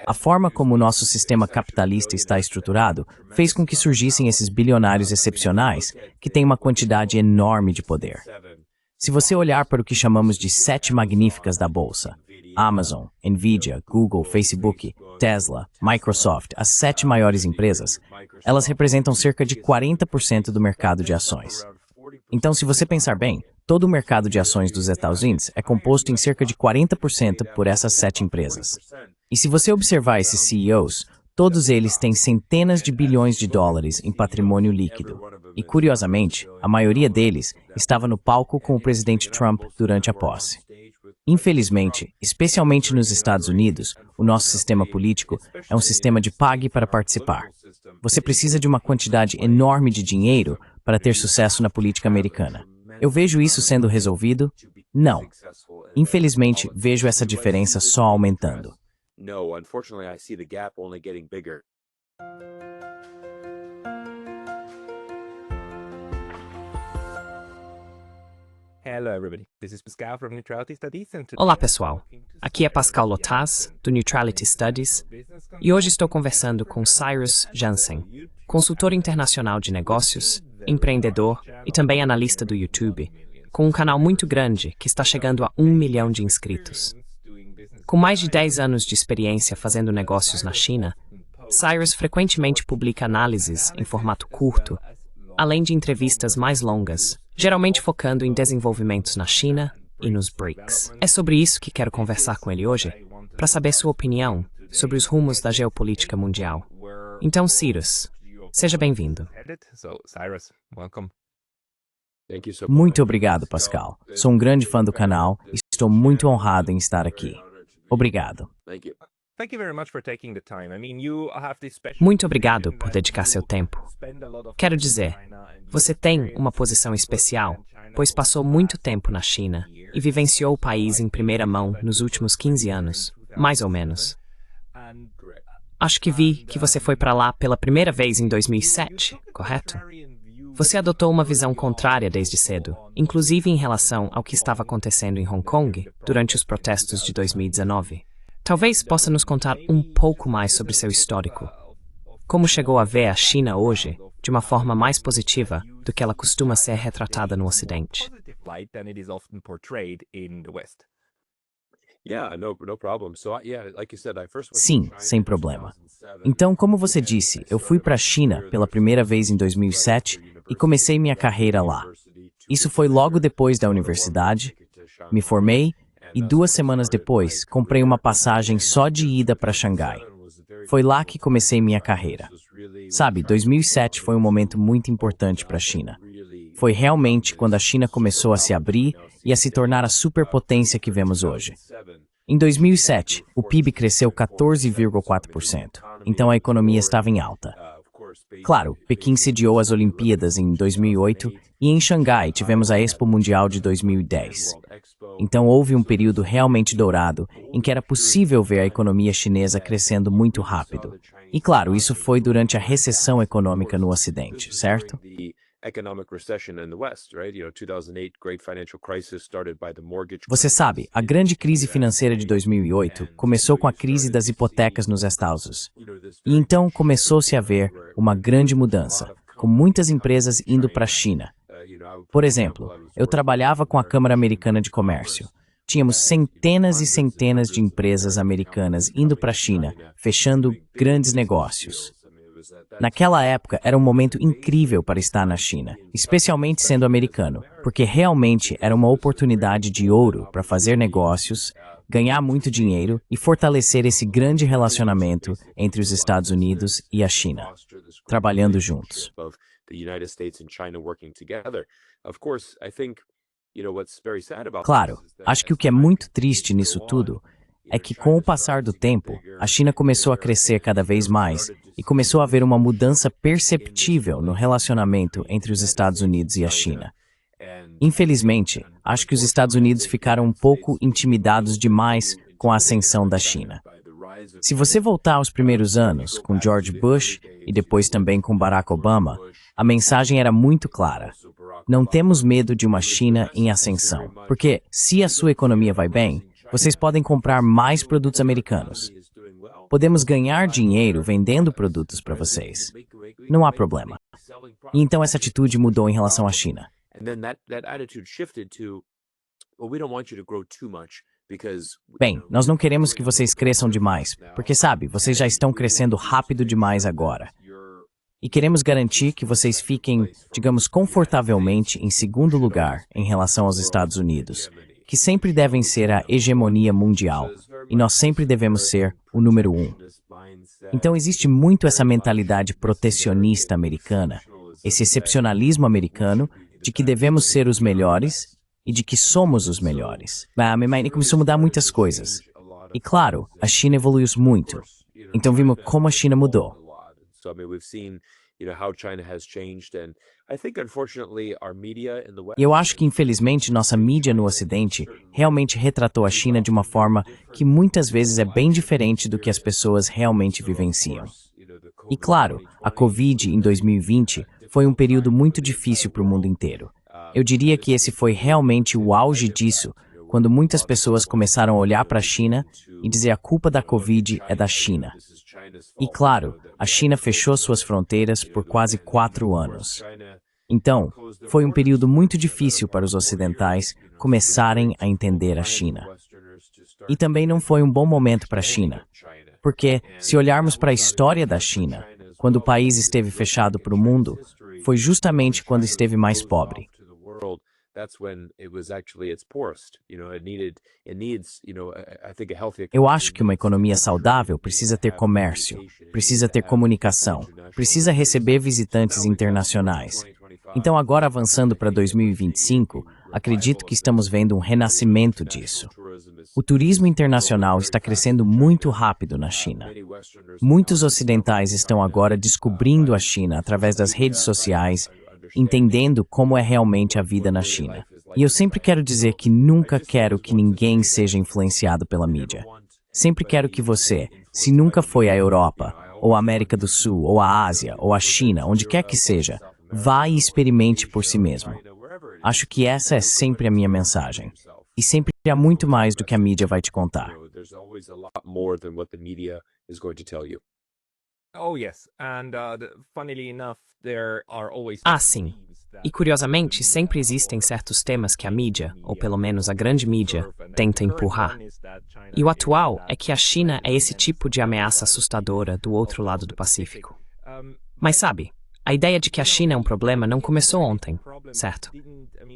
A forma como o nosso sistema capitalista está estruturado fez com que surgissem esses bilionários excepcionais que têm uma quantidade enorme de poder. Se você olhar para o que chamamos de 7 magníficas da Bolsa, Amazon, Nvidia, Google, Facebook, Tesla, Microsoft, as 7 maiores empresas, elas representam cerca de 40% do mercado de ações. Então, se você pensar bem, todo o mercado de ações dos Estados Unidos é composto em cerca de 40% por essas 7 empresas. E se você observar esses CEOs, todos eles têm centenas de bilhões de dólares em patrimônio líquido. E, curiosamente, a maioria deles estava no palco com o presidente Trump durante a posse. Infelizmente, especialmente nos Estados Unidos, o nosso sistema político é um sistema de pague para participar. Você precisa de uma quantidade enorme de dinheiro para ter sucesso na política americana. Eu vejo isso sendo resolvido? Não. Infelizmente, vejo essa diferença só aumentando. No, unfortunately, I see the gap only getting bigger. Hello everybody, this is Pascal from Neutrality Studies and Olá pessoal, aqui é Pascal Lotaz, do Neutrality Studies, e hoje estou conversando com Cyrus Jansen, consultor internacional de negócios, empreendedor e também analista do YouTube, com um canal muito grande que está chegando a 1 milhão de inscritos. Com mais de 10 anos de experiência fazendo negócios na China, Cyrus frequentemente publica análises em formato curto, além de entrevistas mais longas, geralmente focando em desenvolvimentos na China e nos BRICS. É sobre isso que quero conversar com ele hoje, para saber sua opinião sobre os rumos da geopolítica mundial. Então, Cyrus, seja bem-vindo. Muito obrigado, Pascal. Sou um grande fã do canal e estou muito honrado em estar aqui. Obrigado. Muito obrigado por dedicar seu tempo. Quero dizer, você tem uma posição especial, pois passou muito tempo na China e vivenciou o país em primeira mão nos últimos 15 anos, mais ou menos. Acho que vi que você foi para lá pela primeira vez em 2007, correto? Você adotou uma visão contrária desde cedo, inclusive em relação ao que estava acontecendo em Hong Kong durante os protestos de 2019. Talvez possa nos contar um pouco mais sobre seu histórico. Como chegou a ver a China hoje de uma forma mais positiva do que ela costuma ser retratada no Ocidente? Sim, sem problema. Então, como você disse, eu fui para a China pela primeira vez em 2007 e comecei minha carreira lá. Isso foi logo depois da universidade, me formei e 2 semanas depois comprei uma passagem só de ida para Xangai. Foi lá que comecei minha carreira. Sabe, 2007 foi um momento muito importante para a China. Foi realmente quando a China começou a se abrir e a se tornar a superpotência que vemos hoje. Em 2007, o PIB cresceu 14,4%, então a economia estava em alta. Claro, Pequim sediou as Olimpíadas em 2008 e em Xangai tivemos a Expo Mundial de 2010. Então houve um período realmente dourado em que era possível ver a economia chinesa crescendo muito rápido. E claro, isso foi durante a recessão econômica no Ocidente, certo? Você sabe, a grande crise financeira de 2008 começou com a crise das hipotecas nos Estados Unidos. E então começou-se a ver uma grande mudança, com muitas empresas indo para a China. Por exemplo, eu trabalhava com a Câmara Americana de Comércio. Tínhamos centenas e centenas de empresas americanas indo para a China, fechando grandes negócios. Naquela época, era um momento incrível para estar na China, especialmente sendo americano, porque realmente era uma oportunidade de ouro para fazer negócios, ganhar muito dinheiro e fortalecer esse grande relacionamento entre os Estados Unidos e a China, trabalhando juntos. Claro, acho que o que é muito triste nisso tudo é que, com o passar do tempo, a China começou a crescer cada vez mais e começou a haver uma mudança perceptível no relacionamento entre os Estados Unidos e a China. Infelizmente, acho que os Estados Unidos ficaram um pouco intimidados demais com a ascensão da China. Se você voltar aos primeiros anos, com George Bush e depois também com Barack Obama, a mensagem era muito clara. Não temos medo de uma China em ascensão, porque se a sua economia vai bem, Vocês podem comprar mais produtos americanos. Podemos ganhar dinheiro vendendo produtos para vocês. Não há problema. E então essa atitude mudou em relação à China. Bem, nós não queremos que vocês cresçam demais, porque sabe, vocês já estão crescendo rápido demais agora. E queremos garantir que vocês fiquem, digamos, confortavelmente em segundo lugar em relação aos Estados Unidos, que sempre devem ser a hegemonia mundial, e nós sempre devemos ser o número 1. Então existe muito essa mentalidade protecionista americana, esse excepcionalismo americano de que devemos ser os melhores e de que somos os melhores. Mas começou a mudar muitas coisas. E claro, a China evoluiu muito. Então vimos como a China mudou. E eu acho que, infelizmente, nossa mídia no Ocidente realmente retratou a China de uma forma que muitas vezes é bem diferente do que as pessoas realmente vivenciam. E claro, a Covid em 2020 foi um período muito difícil para o mundo inteiro. Eu diria que esse foi realmente o auge disso, quando muitas pessoas começaram a olhar para a China e dizer a culpa da Covid é da China. E claro, a China fechou suas fronteiras por quase 4 anos. Então, foi um período muito difícil para os ocidentais começarem a entender a China. E também não foi um bom momento para a China, porque, se olharmos para a história da China, quando o país esteve fechado para o mundo, foi justamente quando esteve mais pobre. Eu acho que uma economia saudável precisa ter comércio, precisa ter comunicação, precisa receber visitantes internacionais. Então agora avançando para 2025, acredito que estamos vendo um renascimento disso. O turismo internacional está crescendo muito rápido na China. Muitos ocidentais estão agora descobrindo a China através das redes sociais, entendendo como é realmente a vida na China. E eu sempre quero dizer que nunca quero que ninguém seja influenciado pela mídia. Sempre quero que você, se nunca foi à Europa, ou à América do Sul, ou à Ásia, ou à China, onde quer que seja, vá e experimente por si mesmo. Acho que essa é sempre a minha mensagem. E sempre há muito mais do que a mídia vai te contar. Sim. E curiosamente, sempre existem certos temas que a mídia, ou pelo menos a grande mídia, tenta empurrar. E o atual é que a China é esse tipo de ameaça assustadora do outro lado do Pacífico. Mas sabe, a ideia de que a China é um problema não começou ontem, certo?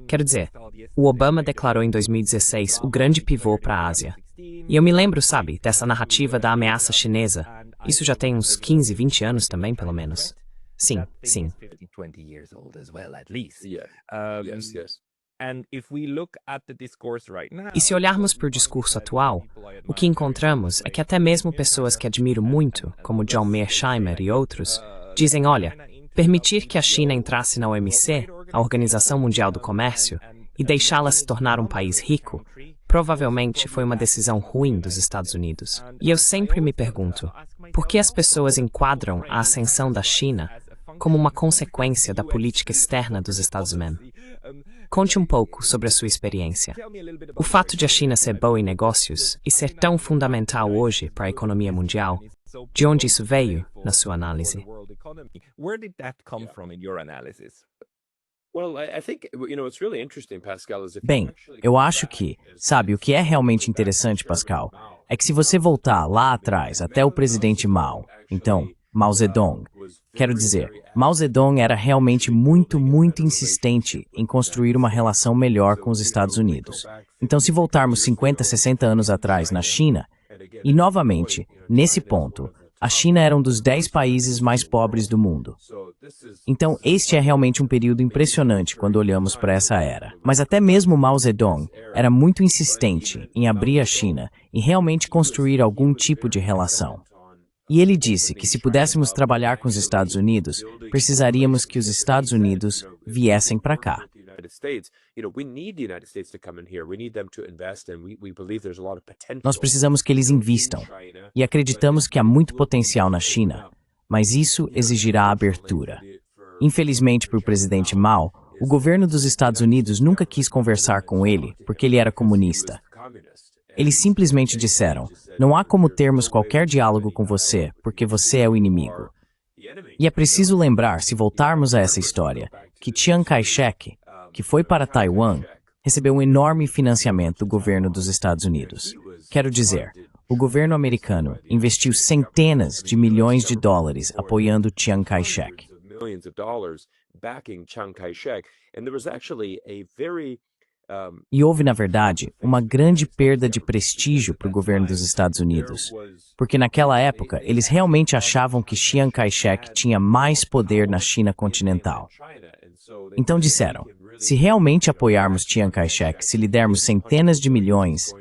Quero dizer, o Obama declarou em 2016 o grande pivô para a Ásia. E eu me lembro, sabe, dessa narrativa da ameaça chinesa. Isso já tem uns 15, 20 anos também, pelo menos. Sim, sim. E se olharmos para o discurso atual, o que encontramos é que até mesmo pessoas que admiro muito, como John Mearsheimer e outros, dizem, olha, permitir que a China entrasse na OMC, a Organização Mundial do Comércio, e deixá-la se tornar um país rico, provavelmente foi uma decisão ruim dos Estados Unidos. E eu sempre me pergunto, por que as pessoas enquadram a ascensão da China como uma consequência da política externa dos Estados Unidos? Conte um pouco sobre a sua experiência. O fato de a China ser boa em negócios e ser tão fundamental hoje para a economia mundial, de onde isso veio, na sua análise? Bem, eu acho que, sabe, o que é realmente interessante, Pascal, é que se você voltar lá atrás, até o presidente Mao, então, Mao Zedong, quero dizer, Mao Zedong era realmente muito insistente em construir uma relação melhor com os Estados Unidos. Então, se voltarmos 50, 60 anos atrás na China, e novamente, nesse ponto, a China era um dos 10 países mais pobres do mundo. Então, este é realmente um período impressionante quando olhamos para essa era. Mas até mesmo Mao Zedong era muito insistente em abrir a China e realmente construir algum tipo de relação. E ele disse que se pudéssemos trabalhar com os Estados Unidos, precisaríamos que os Estados Unidos viessem para cá. Nós precisamos que eles invistam, e acreditamos que há muito potencial na China, mas isso exigirá abertura. Infelizmente para o presidente Mao, o governo dos Estados Unidos nunca quis conversar com ele, porque ele era comunista. Eles simplesmente disseram, não há como termos qualquer diálogo com você, porque você é o inimigo. E é preciso lembrar, se voltarmos a essa história, que Chiang Kai-shek, que foi para Taiwan, recebeu um enorme financiamento do governo dos Estados Unidos. Quero dizer, o governo americano investiu centenas de milhões de dólares apoiando Chiang Kai-shek. E houve, na verdade, uma grande perda de prestígio para o governo dos Estados Unidos, porque naquela época eles realmente achavam que Chiang Kai-shek tinha mais poder na China continental. Então disseram, se realmente apoiarmos Chiang Kai-shek, se lhe dermos centenas de milhões,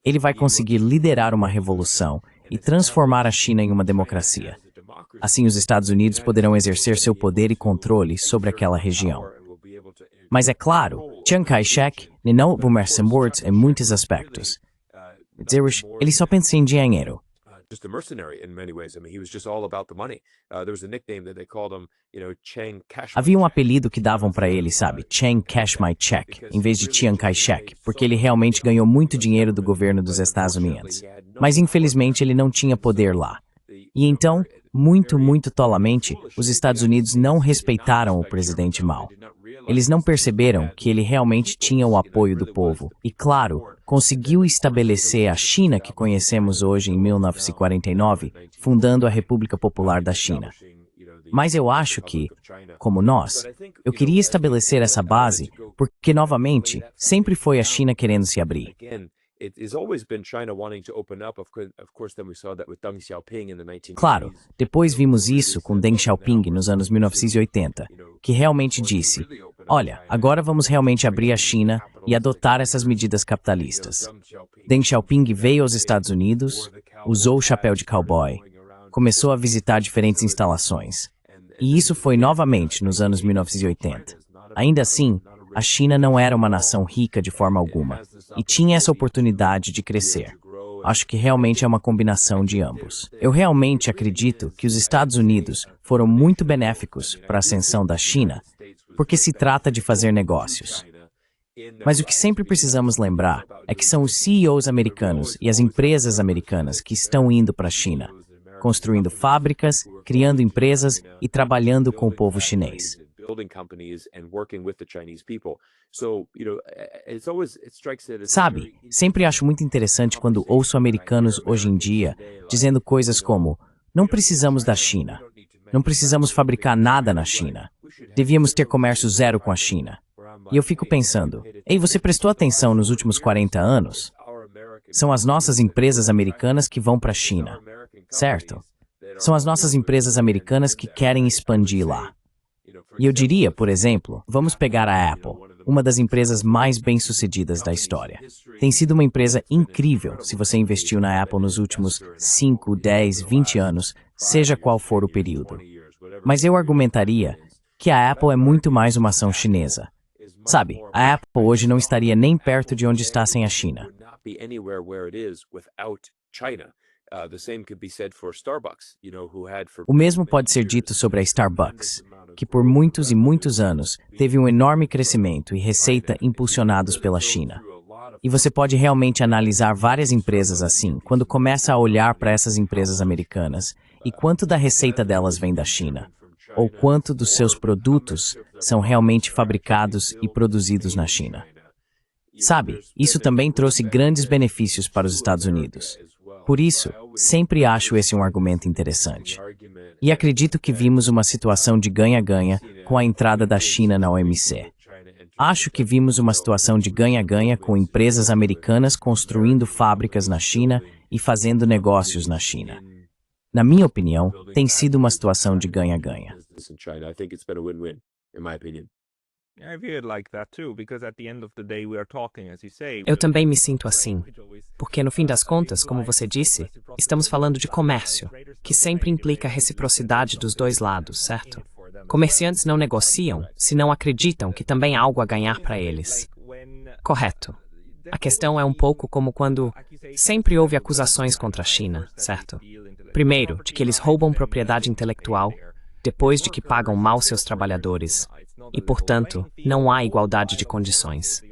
ele vai conseguir liderar uma revolução e transformar a China em uma democracia. Assim, os Estados Unidos poderão exercer seu poder e controle sobre aquela região. Mas é claro, Chiang Kai-shek não words em muitos aspectos. Ele só pensa em dinheiro. Just a mercenary in many ways. I mean, he was just all about the money. There was a nickname that they called him, Chiang Cash. Havia um apelido que davam para ele, sabe? Chiang Cash My Check, em vez de Chiang Kai-shek, porque ele realmente ganhou muito dinheiro do governo dos Estados Unidos. Mas infelizmente ele não tinha poder lá. E então, muito tolamente, os Estados Unidos não respeitaram o presidente Mao. Eles não perceberam que ele realmente tinha o apoio do povo e, claro, conseguiu estabelecer a China que conhecemos hoje em 1949, fundando a República Popular da China. Mas eu acho que, como nós, eu queria estabelecer essa base porque, novamente, sempre foi a China querendo se abrir. Claro, depois vimos isso com Deng Xiaoping nos anos 1980, que realmente disse, olha, agora vamos realmente abrir a China e adotar essas medidas capitalistas. Deng Xiaoping veio aos Estados Unidos, usou o chapéu de cowboy, começou a visitar diferentes instalações. E isso foi novamente nos anos 1980. Ainda assim, a China não era uma nação rica de forma alguma, e tinha essa oportunidade de crescer. Acho que realmente é uma combinação de ambos. Eu realmente acredito que os Estados Unidos foram muito benéficos para a ascensão da China, porque se trata de fazer negócios. Mas o que sempre precisamos lembrar é que são os CEOs americanos e as empresas americanas que estão indo para a China, construindo fábricas, criando empresas e trabalhando com o povo chinês. Sabe, sempre acho muito interessante quando ouço americanos hoje em dia dizendo coisas como não precisamos da China, não precisamos fabricar nada na China, devíamos ter comércio zero com a China. E eu fico pensando, ei, você prestou atenção nos últimos 40 anos? São as nossas empresas americanas que vão para a China, certo? São as nossas empresas americanas que querem expandir lá. E eu diria, por exemplo, vamos pegar a Apple, uma das empresas mais bem-sucedidas da história. Tem sido uma empresa incrível se você investiu na Apple nos últimos 5, 10, 20 anos, seja qual for o período. Mas eu argumentaria que a Apple é muito mais uma ação chinesa. Sabe, a Apple hoje não estaria nem perto de onde está sem a China. O mesmo pode ser dito sobre a Starbucks, que por muitos e muitos anos teve um enorme crescimento e receita impulsionados pela China. E você pode realmente analisar várias empresas assim, quando começa a olhar para essas empresas americanas e quanto da receita delas vem da China, ou quanto dos seus produtos são realmente fabricados e produzidos na China. Sabe, isso também trouxe grandes benefícios para os Estados Unidos. Por isso, sempre acho esse um argumento interessante. E acredito que vimos uma situação de ganha-ganha com a entrada da China na OMC. Acho que vimos uma situação de ganha-ganha com empresas americanas construindo fábricas na China e fazendo negócios na China. Na minha opinião, tem sido uma situação de ganha-ganha. Eu também me sinto assim, porque no fim das contas, como você disse, estamos falando de comércio, que sempre implica reciprocidade dos dois lados, certo? Comerciantes não negociam se não acreditam que também há algo a ganhar para eles. Correto. A questão é um pouco como quando sempre houve acusações contra a China, certo? Primeiro, de que eles roubam propriedade intelectual, depois de que pagam mal seus trabalhadores, e, portanto, não há igualdade de condições.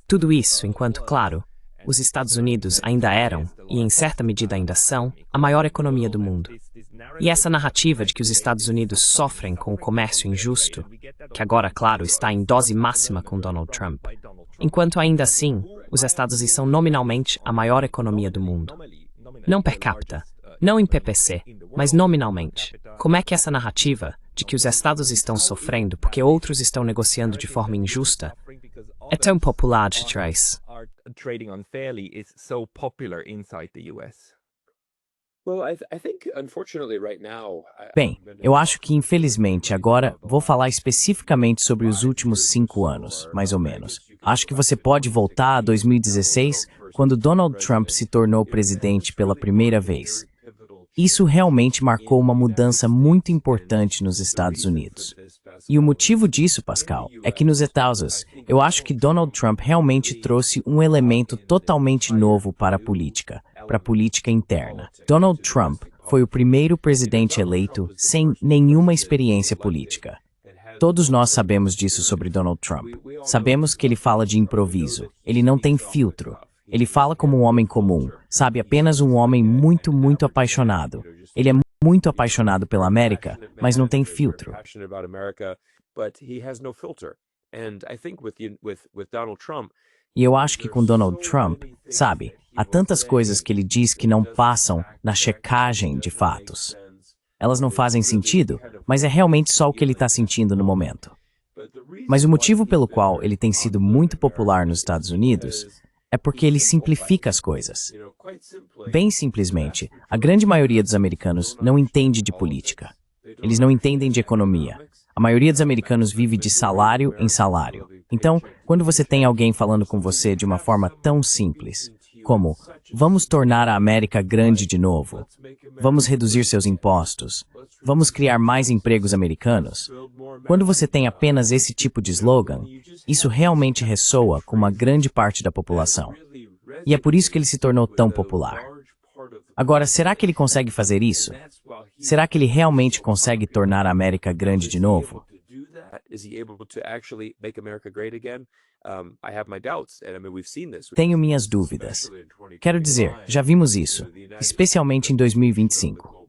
Tudo isso enquanto, claro, os Estados Unidos ainda eram, e em certa medida ainda são, a maior economia do mundo. E essa narrativa de que os Estados Unidos sofrem com o comércio injusto, que agora, claro, está em dose máxima com Donald Trump, enquanto ainda assim, os Estados Unidos são nominalmente a maior economia do mundo. Não per capita, não em PPC, mas nominalmente. Como é que essa narrativa de que os Estados estão sofrendo porque outros estão negociando de forma injusta é tão popular de trás? Trading unfairly is so popular inside the US. Bem, eu acho que infelizmente agora vou falar especificamente sobre os últimos 5 anos, mais ou menos. Acho que você pode voltar a 2016, quando Donald Trump se tornou presidente pela primeira vez. Isso realmente marcou uma mudança muito importante nos Estados Unidos. E o motivo disso, Pascal, é que nos Estados Unidos, eu acho que Donald Trump realmente trouxe um elemento totalmente novo para a política interna. Donald Trump foi o primeiro presidente eleito sem nenhuma experiência política. Todos nós sabemos disso sobre Donald Trump. Sabemos que ele fala de improviso, ele não tem filtro. Ele fala como um homem comum, sabe, apenas um homem muito, muito apaixonado. Ele é muito apaixonado pela América, mas não tem filtro. E eu acho que com Donald Trump, sabe, há tantas coisas que ele diz que não passam na checagem de fatos. Elas não fazem sentido, mas é realmente só o que ele está sentindo no momento. Mas o motivo pelo qual ele tem sido muito popular nos Estados Unidos é porque ele simplifica as coisas. Bem simplesmente, a grande maioria dos americanos não entende de política. Eles não entendem de economia. A maioria dos americanos vive de salário em salário. Então, quando você tem alguém falando com você de uma forma tão simples, como, vamos tornar a América grande de novo, vamos reduzir seus impostos, vamos criar mais empregos americanos, quando você tem apenas esse tipo de slogan, isso realmente ressoa com uma grande parte da população. E é por isso que ele se tornou tão popular. Agora, será que ele consegue fazer isso? Será que ele realmente consegue tornar a América grande de novo? Tenho minhas dúvidas. Quero dizer, já vimos isso, especialmente em 2025.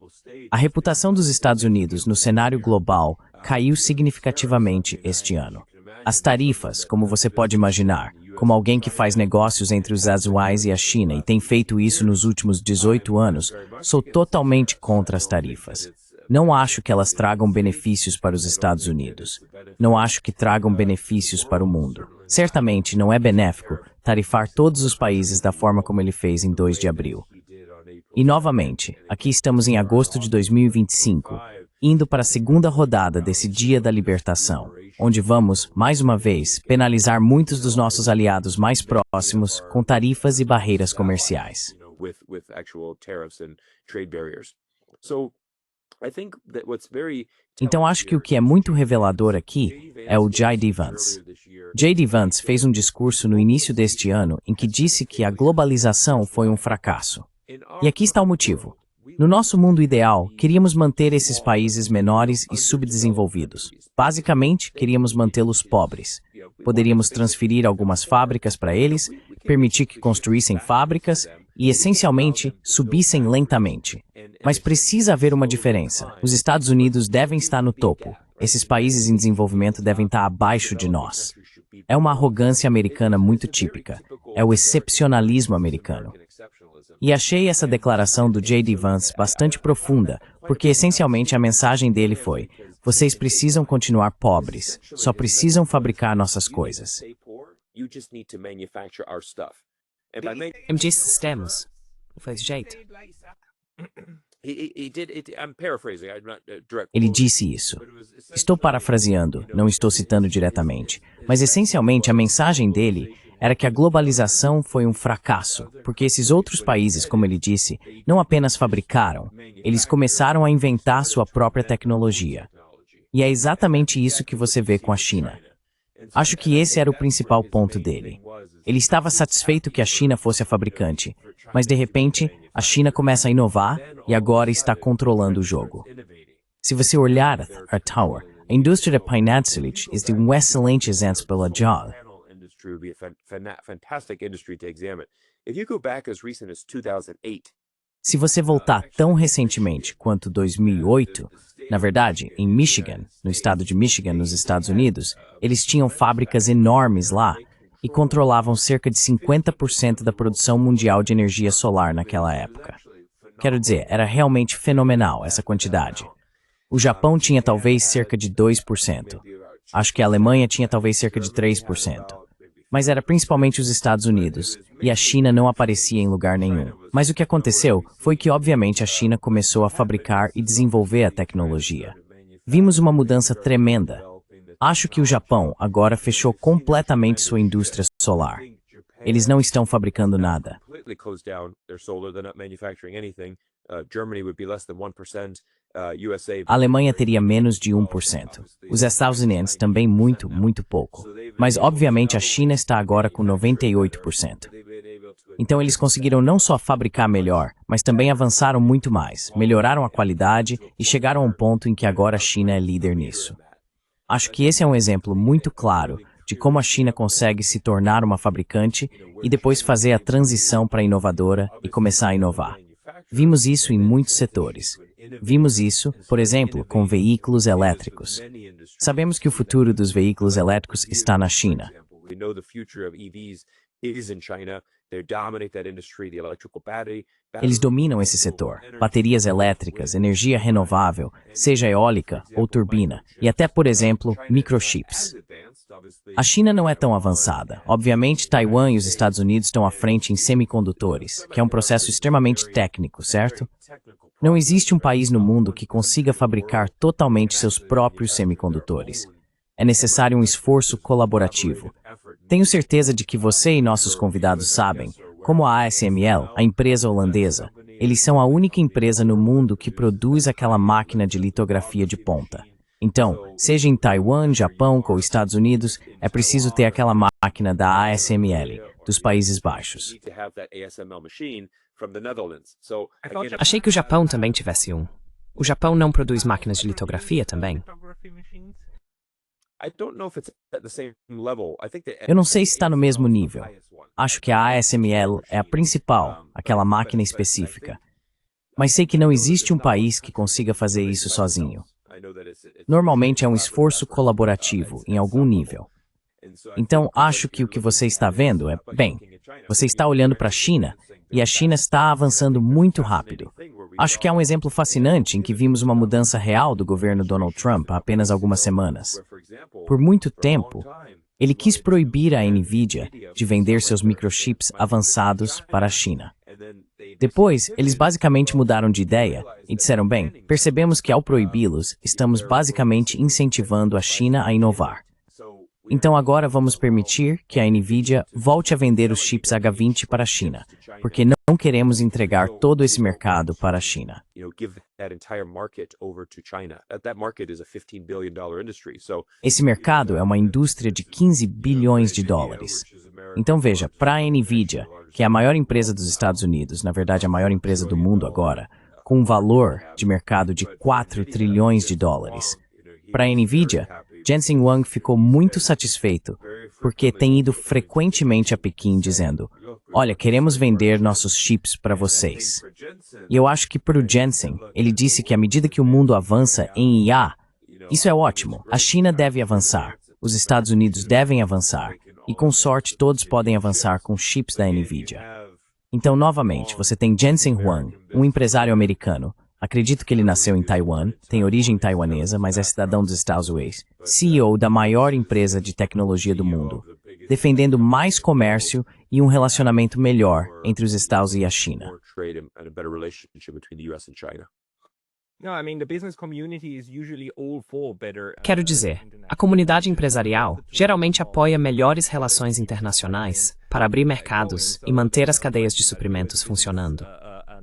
A reputação dos Estados Unidos no cenário global caiu significativamente este ano. As tarifas, como você pode imaginar, como alguém que faz negócios entre os Estados Unidos e a China e tem feito isso nos últimos 18 anos, sou totalmente contra as tarifas. Não acho que elas tragam benefícios para os Estados Unidos. Não acho que tragam benefícios para o mundo. Certamente não é benéfico tarifar todos os países da forma como ele fez em 2 de abril. E novamente, aqui estamos em agosto de 2025, indo para a segunda rodada desse Dia da Libertação, onde vamos, mais uma vez, penalizar muitos dos nossos aliados mais próximos com tarifas e barreiras comerciais. Então acho que o que é muito revelador aqui é o J.D. Vance. J.D. Vance fez um discurso no início deste ano em que disse que a globalização foi um fracasso. E aqui está o motivo. No nosso mundo ideal, queríamos manter esses países menores e subdesenvolvidos. Basicamente, queríamos mantê-los pobres. Poderíamos transferir algumas fábricas para eles, permitir que construíssem fábricas e, essencialmente, subissem lentamente. Mas precisa haver uma diferença. Os Estados Unidos devem estar no topo. Esses países em desenvolvimento devem estar abaixo de nós. É uma arrogância americana muito típica. É o excepcionalismo americano. E achei essa declaração do J.D. Vance bastante profunda, porque essencialmente a mensagem dele foi: vocês precisam continuar pobres, só precisam fabricar nossas coisas. MG Systems. Faz jeito. Ele disse isso. Estou parafraseando, não estou citando diretamente, mas essencialmente a mensagem dele era que a globalização foi um fracasso, porque esses outros países, como ele disse, não apenas fabricaram, eles começaram a inventar sua própria tecnologia. E é exatamente isso que você vê com a China. Acho que esse era o principal ponto dele. Ele estava satisfeito que a China fosse a fabricante, mas de repente a China começa a inovar e agora está controlando o jogo. Se você olhar a Tower, a indústria de painéis é um excelente exemplo pela Job. Would be a fantastic industry to examine. If you go back as recent as 2008, Se você voltar tão recentemente quanto 2008, na verdade, em Michigan, no estado de Michigan, nos Estados Unidos, eles tinham fábricas enormes lá e controlavam cerca de 50% da produção mundial de energia solar naquela época. Quero dizer, era realmente fenomenal essa quantidade. O Japão tinha talvez cerca de 2%. Acho que a Alemanha tinha talvez cerca de 3%. Mas era principalmente os Estados Unidos, e a China não aparecia em lugar nenhum. Mas o que aconteceu foi que, obviamente, a China começou a fabricar e desenvolver a tecnologia. Vimos uma mudança tremenda. Acho que o Japão agora fechou completamente sua indústria solar. Eles não estão fabricando nada. A Alemanha teria menos de 1%. Os Estados Unidos também muito, muito pouco. Mas, obviamente, a China está agora com 98%. Então, eles conseguiram não só fabricar melhor, mas também avançaram muito mais, melhoraram a qualidade e chegaram a um ponto em que agora a China é líder nisso. Acho que esse é um exemplo muito claro de como a China consegue se tornar uma fabricante e depois fazer a transição para inovadora e começar a inovar. Vimos isso em muitos setores. Vimos isso, por exemplo, com veículos elétricos. Sabemos que o futuro dos veículos elétricos está na China. Eles dominam esse setor. Baterias elétricas, energia renovável, seja eólica ou turbina, e até, por exemplo, microchips. A China não é tão avançada. Obviamente, Taiwan e os Estados Unidos estão à frente em semicondutores, que é um processo extremamente técnico, certo? Não existe um país no mundo que consiga fabricar totalmente seus próprios semicondutores. É necessário um esforço colaborativo. Tenho certeza de que você e nossos convidados sabem, como a ASML, a empresa holandesa, eles são a única empresa no mundo que produz aquela máquina de litografia de ponta. Então, seja em Taiwan, Japão ou Estados Unidos, é preciso ter aquela máquina da ASML, dos Países Baixos. Achei que o Japão também tivesse um. O Japão não produz máquinas de litografia também? Eu não sei se está no mesmo nível. Acho que a ASML é a principal, aquela máquina específica. Mas sei que não existe um país que consiga fazer isso sozinho. Normalmente é um esforço colaborativo, em algum nível. Então, acho que o que você está vendo é, bem, você está olhando para a China, e a China está avançando muito rápido. Acho que é um exemplo fascinante em que vimos uma mudança real do governo Donald Trump há apenas algumas semanas. Por muito tempo, ele quis proibir a NVIDIA de vender seus microchips avançados para a China. Depois, eles basicamente mudaram de ideia e disseram, bem, percebemos que ao proibi-los, estamos basicamente incentivando a China a inovar. Então agora vamos permitir que a NVIDIA volte a vender os chips H20 para a China, porque não queremos entregar todo esse mercado para a China. Esse mercado é uma indústria de 15 bilhões de dólares. Então veja, para a NVIDIA, que é a maior empresa dos Estados Unidos, na verdade a maior empresa do mundo agora, com um valor de mercado de 4 trilhões de dólares. Para a NVIDIA, Jensen Huang ficou muito satisfeito, porque tem ido frequentemente a Pequim dizendo, olha, queremos vender nossos chips para vocês. E eu acho que para o Jensen, ele disse que à medida que o mundo avança em IA, isso é ótimo, a China deve avançar, os Estados Unidos devem avançar, e com sorte todos podem avançar com chips da NVIDIA. Então, novamente, você tem Jensen Huang, um empresário americano, acredito que ele nasceu em Taiwan, tem origem taiwanesa, mas é cidadão dos Estados Unidos, CEO da maior empresa de tecnologia do mundo, defendendo mais comércio e um relacionamento melhor entre os Estados e a China. Quero dizer, a comunidade empresarial geralmente apoia melhores relações internacionais para abrir mercados e manter as cadeias de suprimentos funcionando.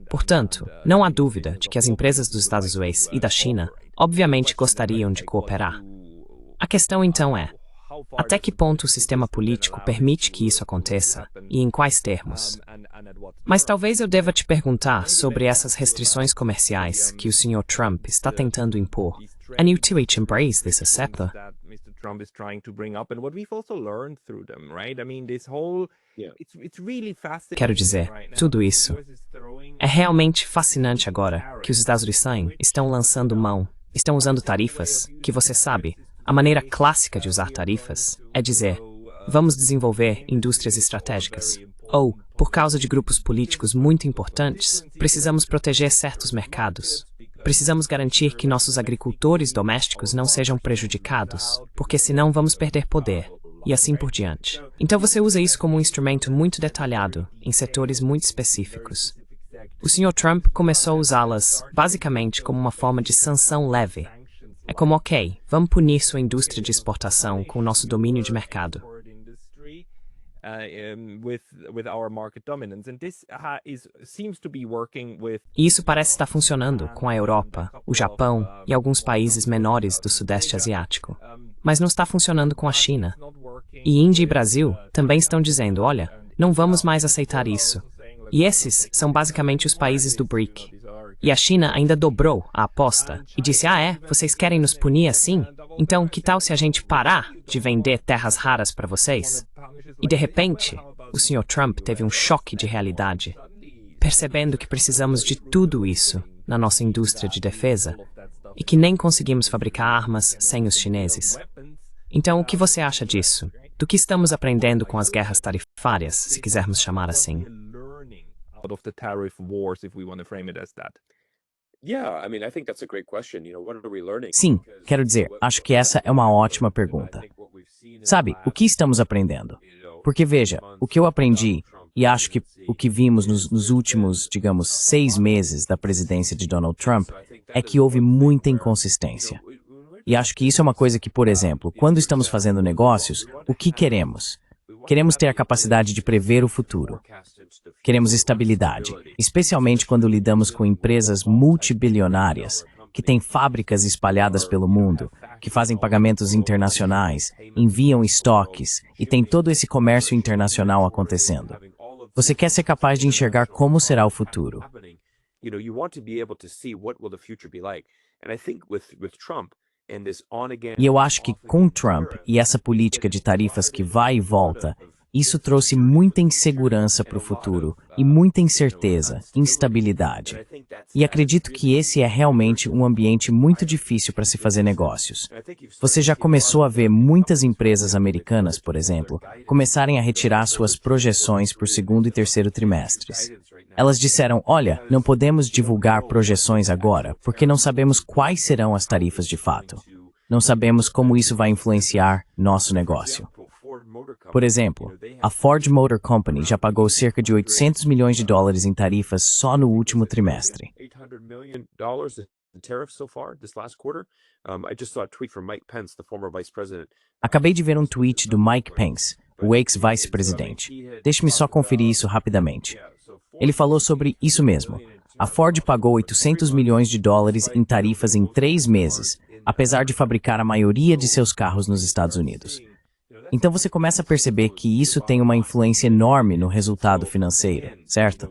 Portanto, não há dúvida de que as empresas dos Estados Unidos e da China obviamente gostariam de cooperar. A questão então é, até que ponto o sistema político permite que isso aconteça e em quais termos? Mas talvez eu deva te perguntar sobre essas restrições comerciais que o Sr. Trump está tentando impor. And you to each embrace this, etc. Trump is trying to bring up and what we've also learned through them, right? I mean, this whole it's really fascinating. Quero dizer, tudo isso é realmente fascinante agora que os Estados Unidos estão lançando mão, estão usando tarifas, que você sabe, a maneira clássica de usar tarifas é dizer, vamos desenvolver indústrias estratégicas. Ou, por causa de grupos políticos muito importantes, precisamos proteger certos mercados. Precisamos garantir que nossos agricultores domésticos não sejam prejudicados, porque senão vamos perder poder, e assim por diante. Então você usa isso como um instrumento muito detalhado, em setores muito específicos. O Sr. Trump começou a usá-las, basicamente, como uma forma de sanção leve. É como, ok, vamos punir sua indústria de exportação com o nosso domínio de mercado. E isso parece estar funcionando com a Europa, o Japão e alguns países menores do Sudeste Asiático. Mas não está funcionando com a China. E Índia e Brasil também estão dizendo, olha, não vamos mais aceitar isso. E esses são basicamente os países do BRIC. E a China ainda dobrou a aposta e disse, vocês querem nos punir assim? Então, que tal se a gente parar de vender terras raras para vocês? E de repente, o Sr. Trump teve um choque de realidade, percebendo que precisamos de tudo isso na nossa indústria de defesa e que nem conseguimos fabricar armas sem os chineses. Então, o que você acha disso? Do que estamos aprendendo com as guerras tarifárias, se quisermos chamar assim? Sim, quero dizer, acho que essa é uma ótima pergunta. Sabe, o que estamos aprendendo? Porque veja, o que eu aprendi, e acho que o que vimos nos últimos, digamos, 6 meses da presidência de Donald Trump, é que houve muita inconsistência. E acho que isso é uma coisa que, por exemplo, quando estamos fazendo negócios, o que queremos? Queremos ter a capacidade de prever o futuro. Queremos estabilidade, especialmente quando lidamos com empresas multibilionárias, que têm fábricas espalhadas pelo mundo, que fazem pagamentos internacionais, enviam estoques e tem todo esse comércio internacional acontecendo. Você quer ser capaz de enxergar como será o futuro. E eu acho que com Trump e essa política de tarifas que vai e volta, isso trouxe muita insegurança para o futuro e muita incerteza, instabilidade. E acredito que esse é realmente um ambiente muito difícil para se fazer negócios. Você já começou a ver muitas empresas americanas, por exemplo, começarem a retirar suas projeções por segundo e terceiro trimestres. Elas disseram, olha, não podemos divulgar projeções agora, porque não sabemos quais serão as tarifas de fato. Não sabemos como isso vai influenciar nosso negócio. Por exemplo, a Ford Motor Company já pagou cerca de 800 milhões de dólares em tarifas só no último trimestre. Acabei de ver um tweet do Mike Pence, o ex-vice-presidente. Deixe-me só conferir isso rapidamente. Ele falou sobre isso mesmo. A Ford pagou 800 milhões de dólares em tarifas em 3 meses, apesar de fabricar a maioria de seus carros nos Estados Unidos. Então você começa a perceber que isso tem uma influência enorme no resultado financeiro, certo?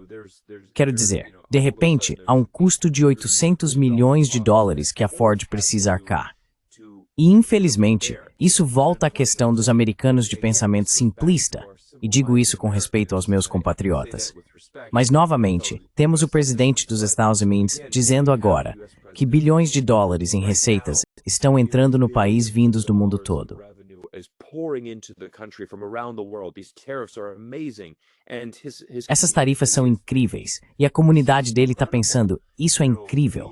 Quero dizer, de repente, há um custo de 800 milhões de dólares que a Ford precisa arcar. E, infelizmente, isso volta à questão dos americanos de pensamento simplista, e digo isso com respeito aos meus compatriotas. Mas, novamente, temos o presidente dos Estados Unidos dizendo agora que bilhões de dólares em receitas estão entrando no país vindos do mundo todo. Essas tarifas são incríveis, e a comunidade dele está pensando, isso é incrível.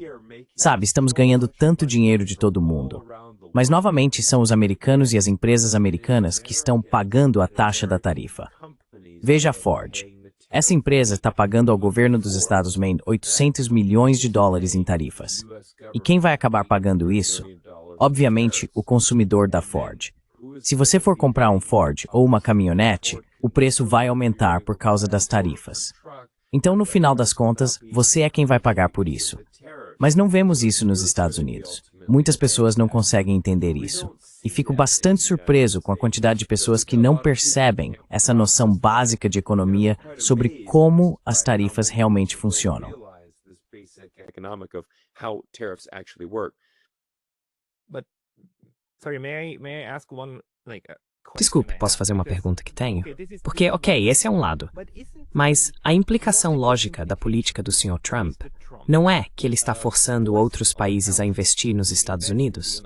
Sabe, estamos ganhando tanto dinheiro de todo mundo. Mas, novamente, são os americanos e as empresas americanas que estão pagando a taxa da tarifa. Veja a Ford. Essa empresa está pagando ao governo dos Estados Unidos 800 milhões de dólares em tarifas. E quem vai acabar pagando isso? Obviamente, o consumidor da Ford. Se você for comprar um Ford ou uma caminhonete, o preço vai aumentar por causa das tarifas. Então, no final das contas, você é quem vai pagar por isso. Mas não vemos isso nos Estados Unidos. Muitas pessoas não conseguem entender isso. E fico bastante surpreso com a quantidade de pessoas que não percebem essa noção básica de economia sobre como as tarifas realmente funcionam. Sorry, may I ask one Desculpe, posso fazer uma pergunta que tenho? Porque, ok, esse é um lado. Mas a implicação lógica da política do Sr. Trump não é que ele está forçando outros países a investir nos Estados Unidos?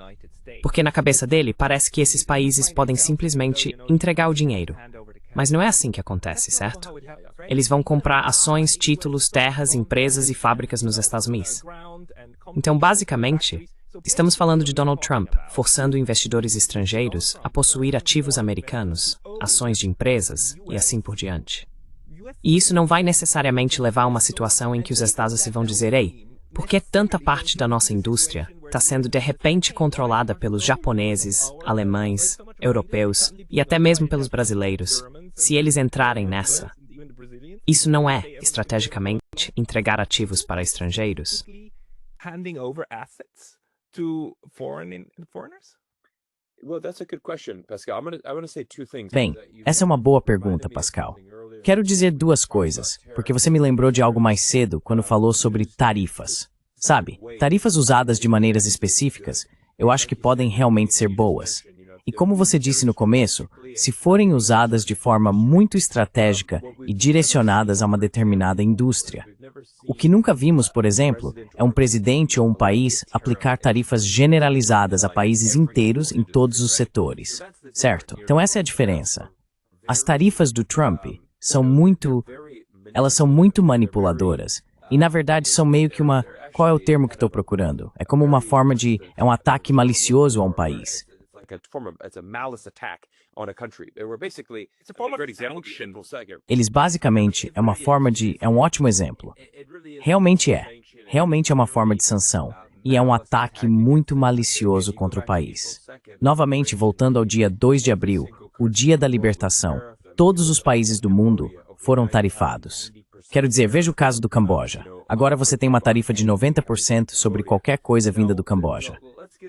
Porque na cabeça dele parece que esses países podem simplesmente entregar o dinheiro. Mas não é assim que acontece, certo? Eles vão comprar ações, títulos, terras, empresas e fábricas nos Estados Unidos. Então, basicamente, estamos falando de Donald Trump forçando investidores estrangeiros a possuir ativos americanos, ações de empresas e assim por diante. E isso não vai necessariamente levar a uma situação em que os Estados se vão dizer: ei, por que tanta parte da nossa indústria está sendo de repente controlada pelos japoneses, alemães, europeus e até mesmo pelos brasileiros, se eles entrarem nessa? Isso não é, estrategicamente, entregar ativos para estrangeiros? Handing over assets to foreigners? Well, that's a good question, Pascal. I want to say two things. Bem, essa é uma boa pergunta, Pascal. Quero dizer duas coisas, porque você me lembrou de algo mais cedo quando falou sobre tarifas. Sabe, tarifas usadas de maneiras específicas, eu acho que podem realmente ser boas. E como você disse no começo, se forem usadas de forma muito estratégica e direcionadas a uma determinada indústria. O que nunca vimos, por exemplo, é um presidente ou um país aplicar tarifas generalizadas a países inteiros em todos os setores, certo? Então essa é a diferença. As tarifas do Trump elas são muito manipuladoras e na verdade são meio que qual é o termo que estou procurando? É como uma forma é um ataque malicioso a um país. Eles basicamente é um ótimo exemplo. Realmente é uma forma de sanção e é um ataque muito malicioso contra o país. Novamente, voltando ao dia 2 de abril, o dia da libertação, todos os países do mundo foram tarifados. Quero dizer, veja o caso do Camboja. Agora você tem uma tarifa de 90% sobre qualquer coisa vinda do Camboja.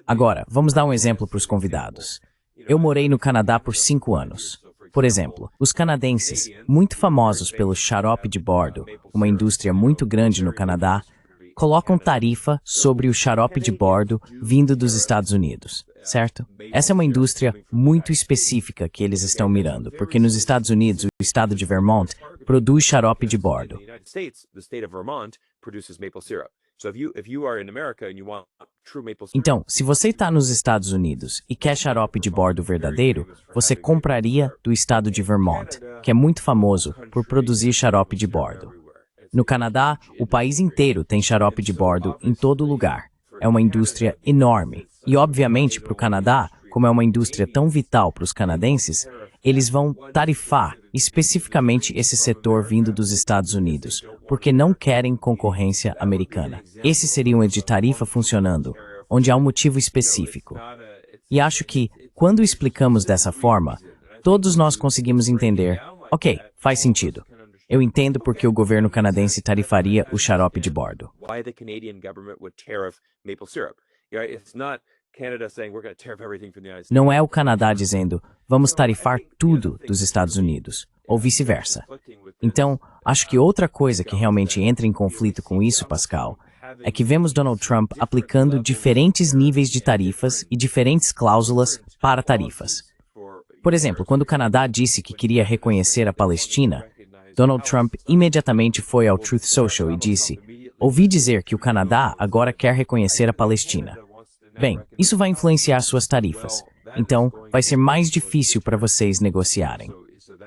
Agora, vamos dar um exemplo para os convidados. Eu morei no Canadá por 5 anos. Por exemplo, os canadenses, muito famosos pelo xarope de bordo, uma indústria muito grande no Canadá, colocam tarifa sobre o xarope de bordo vindo dos Estados Unidos, certo? Essa é uma indústria muito específica que eles estão mirando, porque nos Estados Unidos, o estado de Vermont produz xarope de bordo. Então, se você está nos Estados Unidos e quer xarope de bordo verdadeiro, você compraria do estado de Vermont, que é muito famoso por produzir xarope de bordo. No Canadá, o país inteiro tem xarope de bordo em todo lugar. É uma indústria enorme. E, obviamente, para o Canadá, como é uma indústria tão vital para os canadenses, eles vão tarifar especificamente esse setor vindo dos Estados Unidos, porque não querem concorrência americana. Esse seria um de tarifa funcionando, onde há um motivo específico. E acho que, quando explicamos dessa forma, todos nós conseguimos entender, ok, faz sentido. Eu entendo porque o governo canadense tarifaria o xarope de bordo. Não é o Canadá dizendo, vamos tarifar tudo dos Estados Unidos, ou vice-versa. Então, acho que outra coisa que realmente entra em conflito com isso, Pascal, é que vemos Donald Trump aplicando diferentes níveis de tarifas e diferentes cláusulas para tarifas. Por exemplo, quando o Canadá disse que queria reconhecer a Palestina, Donald Trump imediatamente foi ao Truth Social e disse, ouvi dizer que o Canadá agora quer reconhecer a Palestina. Bem, isso vai influenciar suas tarifas, então vai ser mais difícil para vocês negociarem.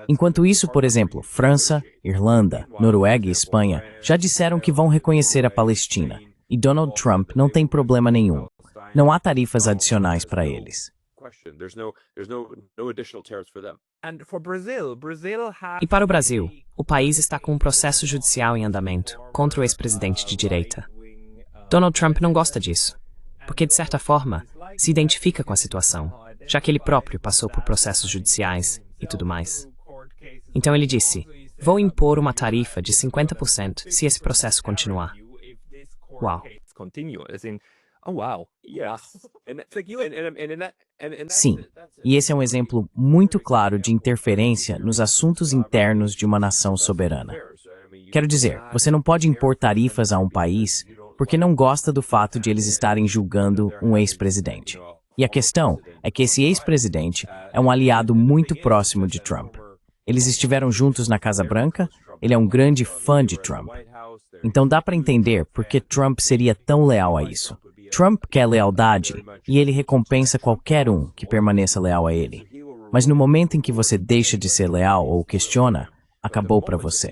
Enquanto isso, por exemplo, França, Irlanda, Noruega e Espanha já disseram que vão reconhecer a Palestina, e Donald Trump não tem problema nenhum. Não há tarifas adicionais para eles. E para o Brasil, o país está com um processo judicial em andamento contra o ex-presidente de direita. Donald Trump não gosta disso, porque, de certa forma, se identifica com a situação, já que ele próprio passou por processos judiciais e tudo mais. Então ele disse, vou impor uma tarifa de 50% se esse processo continuar. Uau. Sim, e esse é um exemplo muito claro de interferência nos assuntos internos de uma nação soberana. Quero dizer, você não pode impor tarifas a um país porque não gosta do fato de eles estarem julgando um ex-presidente. E a questão é que esse ex-presidente é um aliado muito próximo de Trump. Eles estiveram juntos na Casa Branca, ele é um grande fã de Trump. Então dá para entender por que Trump seria tão leal a isso. Trump quer lealdade e ele recompensa qualquer um que permaneça leal a ele. Mas no momento em que você deixa de ser leal ou questiona, acabou para você.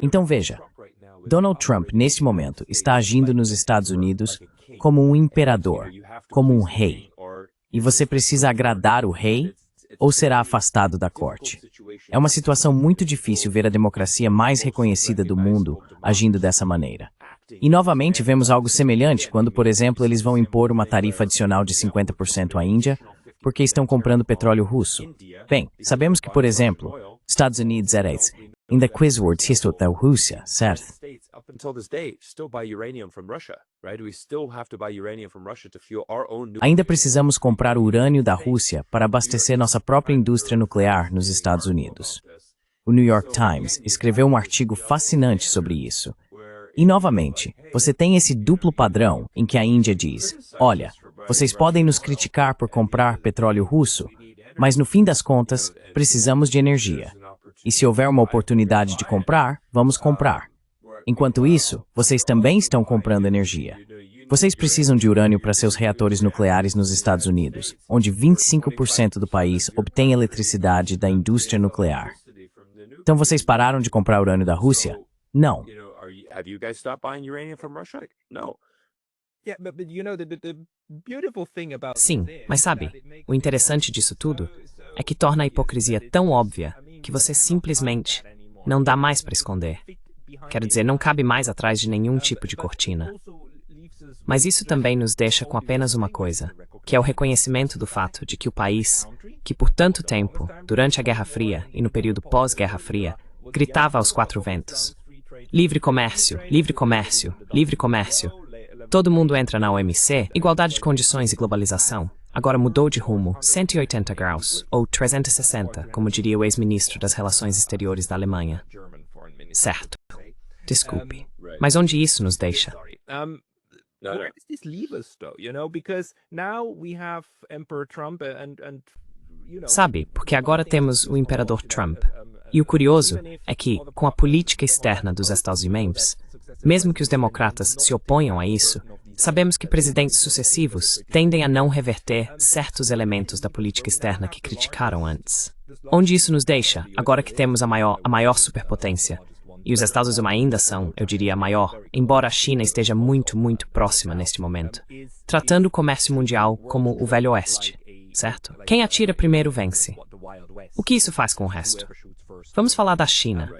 Então veja, Donald Trump, neste momento, está agindo nos Estados Unidos como um imperador, como um rei. E você precisa agradar o rei ou será afastado da corte? É uma situação muito difícil ver a democracia mais reconhecida do mundo agindo dessa maneira. E novamente vemos algo semelhante quando, por exemplo, eles vão impor uma tarifa adicional de 50% à Índia porque estão comprando petróleo russo. Bem, sabemos que, por exemplo, Estados Unidos era isso. In the Quizwords history da Rússia, certo? Ainda precisamos comprar urânio da Rússia para abastecer nossa própria indústria nuclear nos Estados Unidos. O New York Times escreveu um artigo fascinante sobre isso. E, novamente, você tem esse duplo padrão em que a Índia diz, olha, vocês podem nos criticar por comprar petróleo russo, mas no fim das contas, precisamos de energia. E se houver uma oportunidade de comprar, vamos comprar. Enquanto isso, vocês também estão comprando energia. Vocês precisam de urânio para seus reatores nucleares nos Estados Unidos, onde 25% do país obtém eletricidade da indústria nuclear. Então vocês pararam de comprar urânio da Rússia? Não. Sim, mas sabe, o interessante disso tudo é que torna a hipocrisia tão óbvia que você simplesmente não dá mais para esconder. Quero dizer, não cabe mais atrás de nenhum tipo de cortina. Mas isso também nos deixa com apenas uma coisa, que é o reconhecimento do fato de que o país, que por tanto tempo, durante a Guerra Fria e no período pós-Guerra Fria, gritava aos quatro ventos: livre comércio, livre comércio, livre comércio. Todo mundo entra na OMC, igualdade de condições e globalização. Agora mudou de rumo 180 graus, ou 360, como diria o ex-ministro das Relações Exteriores da Alemanha. Certo. Desculpe. Mas onde isso nos deixa? Sabe, porque agora temos o imperador Trump. E o curioso é que, com a política externa dos Estados Unidos, mesmo que os democratas se oponham a isso, sabemos que presidentes sucessivos tendem a não reverter certos elementos da política externa que criticaram antes. Onde isso nos deixa, agora que temos a maior superpotência? E os Estados Unidos ainda são, eu diria, a maior, embora a China esteja muito, muito próxima neste momento, tratando o comércio mundial como o Velho Oeste, certo? Quem atira primeiro vence. O que isso faz com o resto? Vamos falar da China.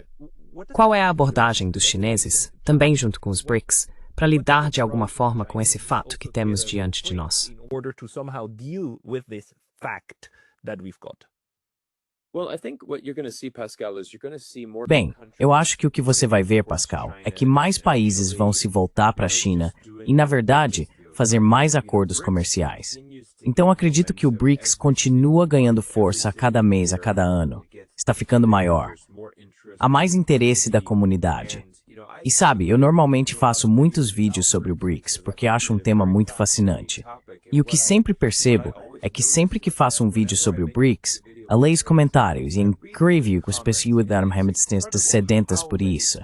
Qual é a abordagem dos chineses, também junto com os BRICS, para lidar de alguma forma com esse fato que temos diante de nós? Bem, eu acho que o que você vai ver, Pascal, é que mais países vão se voltar para a China e, na verdade, fazer mais acordos comerciais. Então acredito que o BRICS continua ganhando força a cada mês, a cada ano. Está ficando maior. Há mais interesse da comunidade. E sabe, eu normalmente faço muitos vídeos sobre o BRICS porque acho um tema muito fascinante. E o que sempre percebo é que sempre que faço um vídeo sobre o BRICS, eu leio os comentários e incrível que as pessoas estão sedentas por isso.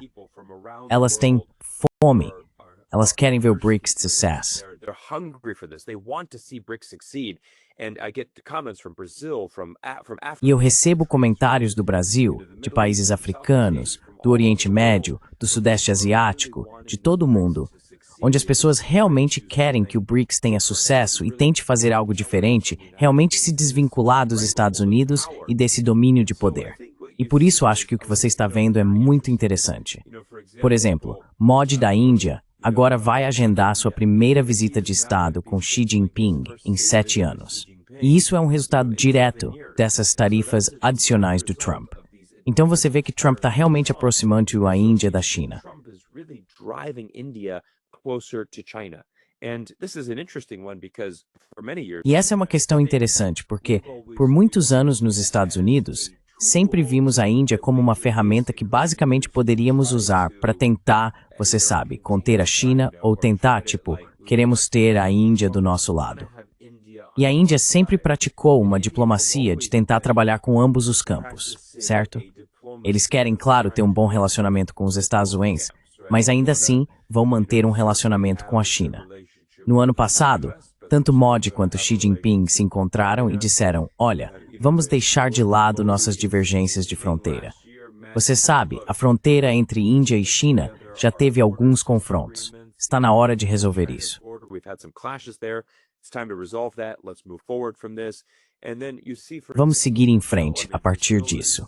Elas têm fome. Elas querem ver o BRICS sucesso. E eu recebo comentários do Brasil, de países africanos, do Oriente Médio, do Sudeste Asiático, de todo mundo, onde as pessoas realmente querem que o BRICS tenha sucesso e tente fazer algo diferente, realmente se desvincular dos Estados Unidos e desse domínio de poder. E por isso acho que o que você está vendo é muito interessante. Por exemplo, Modi da Índia agora vai agendar sua primeira visita de Estado com Xi Jinping em 7 anos. E isso é um resultado direto dessas tarifas adicionais do Trump. Então você vê que Trump está realmente aproximando a Índia da China. E essa é uma questão interessante, porque por muitos anos nos Estados Unidos, sempre vimos a Índia como uma ferramenta que basicamente poderíamos usar para tentar, você sabe, conter a China ou tentar, tipo, queremos ter a Índia do nosso lado. E a Índia sempre praticou uma diplomacia de tentar trabalhar com ambos os campos, certo? Eles querem, claro, ter um bom relacionamento com os Estados Unidos, mas ainda assim vão manter um relacionamento com a China. No ano passado, tanto Modi quanto Xi Jinping se encontraram e disseram, olha, vamos deixar de lado nossas divergências de fronteira. Você sabe, a fronteira entre Índia e China já teve alguns confrontos. Está na hora de resolver isso. Vamos seguir em frente a partir disso.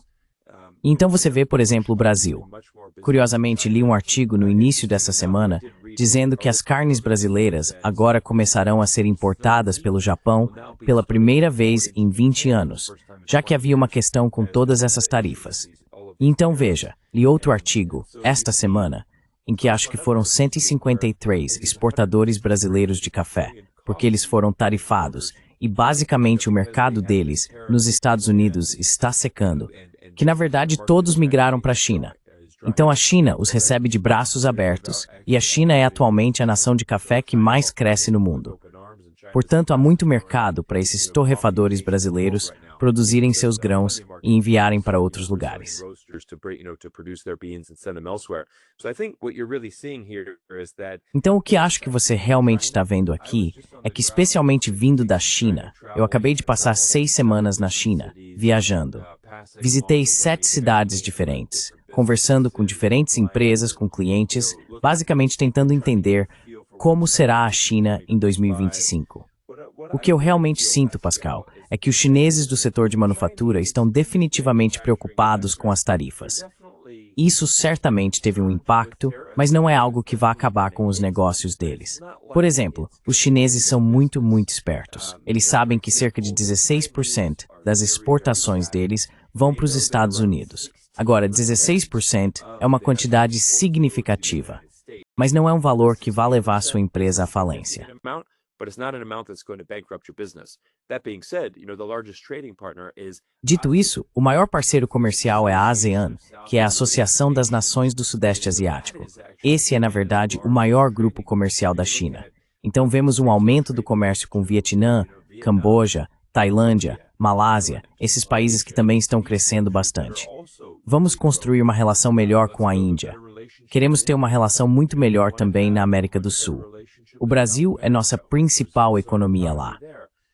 Então você vê, por exemplo, o Brasil. Curiosamente, li um artigo no início dessa semana dizendo que as carnes brasileiras agora começarão a ser importadas pelo Japão pela primeira vez em 20 anos, já que havia uma questão com todas essas tarifas. Então veja, li outro artigo, esta semana, em que acho que foram 153 exportadores brasileiros de café, porque eles foram tarifados, e basicamente o mercado deles nos Estados Unidos está secando, que na verdade todos migraram para a China. Então a China os recebe de braços abertos, e a China é atualmente a nação de café que mais cresce no mundo. Portanto, há muito mercado para esses torrefadores brasileiros produzirem seus grãos e enviarem para outros lugares. Então, o que acho que você realmente está vendo aqui é que, especialmente vindo da China, eu acabei de passar 6 semanas na China, viajando. Visitei 7 cidades diferentes, conversando com diferentes empresas, com clientes, basicamente tentando entender como será a China em 2025. O que eu realmente sinto, Pascal, é que os chineses do setor de manufatura estão definitivamente preocupados com as tarifas. Isso certamente teve um impacto, mas não é algo que vá acabar com os negócios deles. Por exemplo, os chineses são muito espertos. Eles sabem que cerca de 16% das exportações deles vão para os Estados Unidos. Agora, 16% é uma quantidade significativa, mas não é um valor que vá levar sua empresa à falência. Dito isso, o maior parceiro comercial é a ASEAN, que é a Associação das Nações do Sudeste Asiático. Esse é, na verdade, o maior grupo comercial da China. Então vemos um aumento do comércio com Vietnã, Camboja, Tailândia, Malásia, esses países que também estão crescendo bastante. Vamos construir uma relação melhor com a Índia. Queremos ter uma relação muito melhor também na América do Sul. O Brasil é nossa principal economia lá.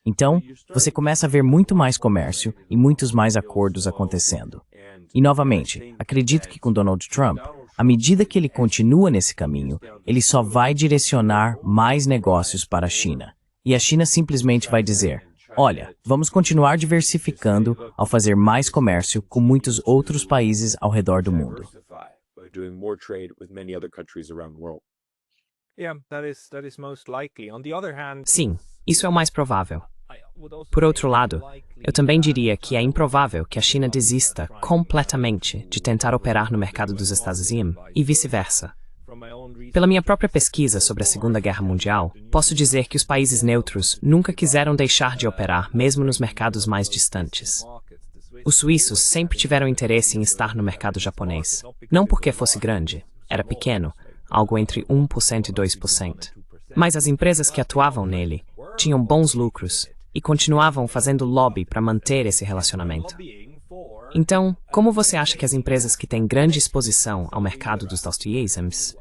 Então, você começa a ver muito mais comércio e muitos mais acordos acontecendo. E, novamente, acredito que com Donald Trump, à medida que ele continua nesse caminho, ele só vai direcionar mais negócios para a China. E a China simplesmente vai dizer, olha, vamos continuar diversificando ao fazer mais comércio com muitos outros países ao redor do mundo. Sim, isso é o mais provável. Por outro lado, eu também diria que é improvável que a China desista completamente de tentar operar no mercado dos Estados Unidos e vice-versa. Pela minha própria pesquisa sobre a Segunda Guerra Mundial, posso dizer que os países neutros nunca quiseram deixar de operar mesmo nos mercados mais distantes. Os suíços sempre tiveram interesse em estar no mercado japonês, não porque fosse grande, era pequeno, algo entre 1% e 2%. Mas as empresas que atuavam nele tinham bons lucros e continuavam fazendo lobby para manter esse relacionamento. Então, como você acha que as empresas que têm grande exposição ao mercado dos Dostoiévskis,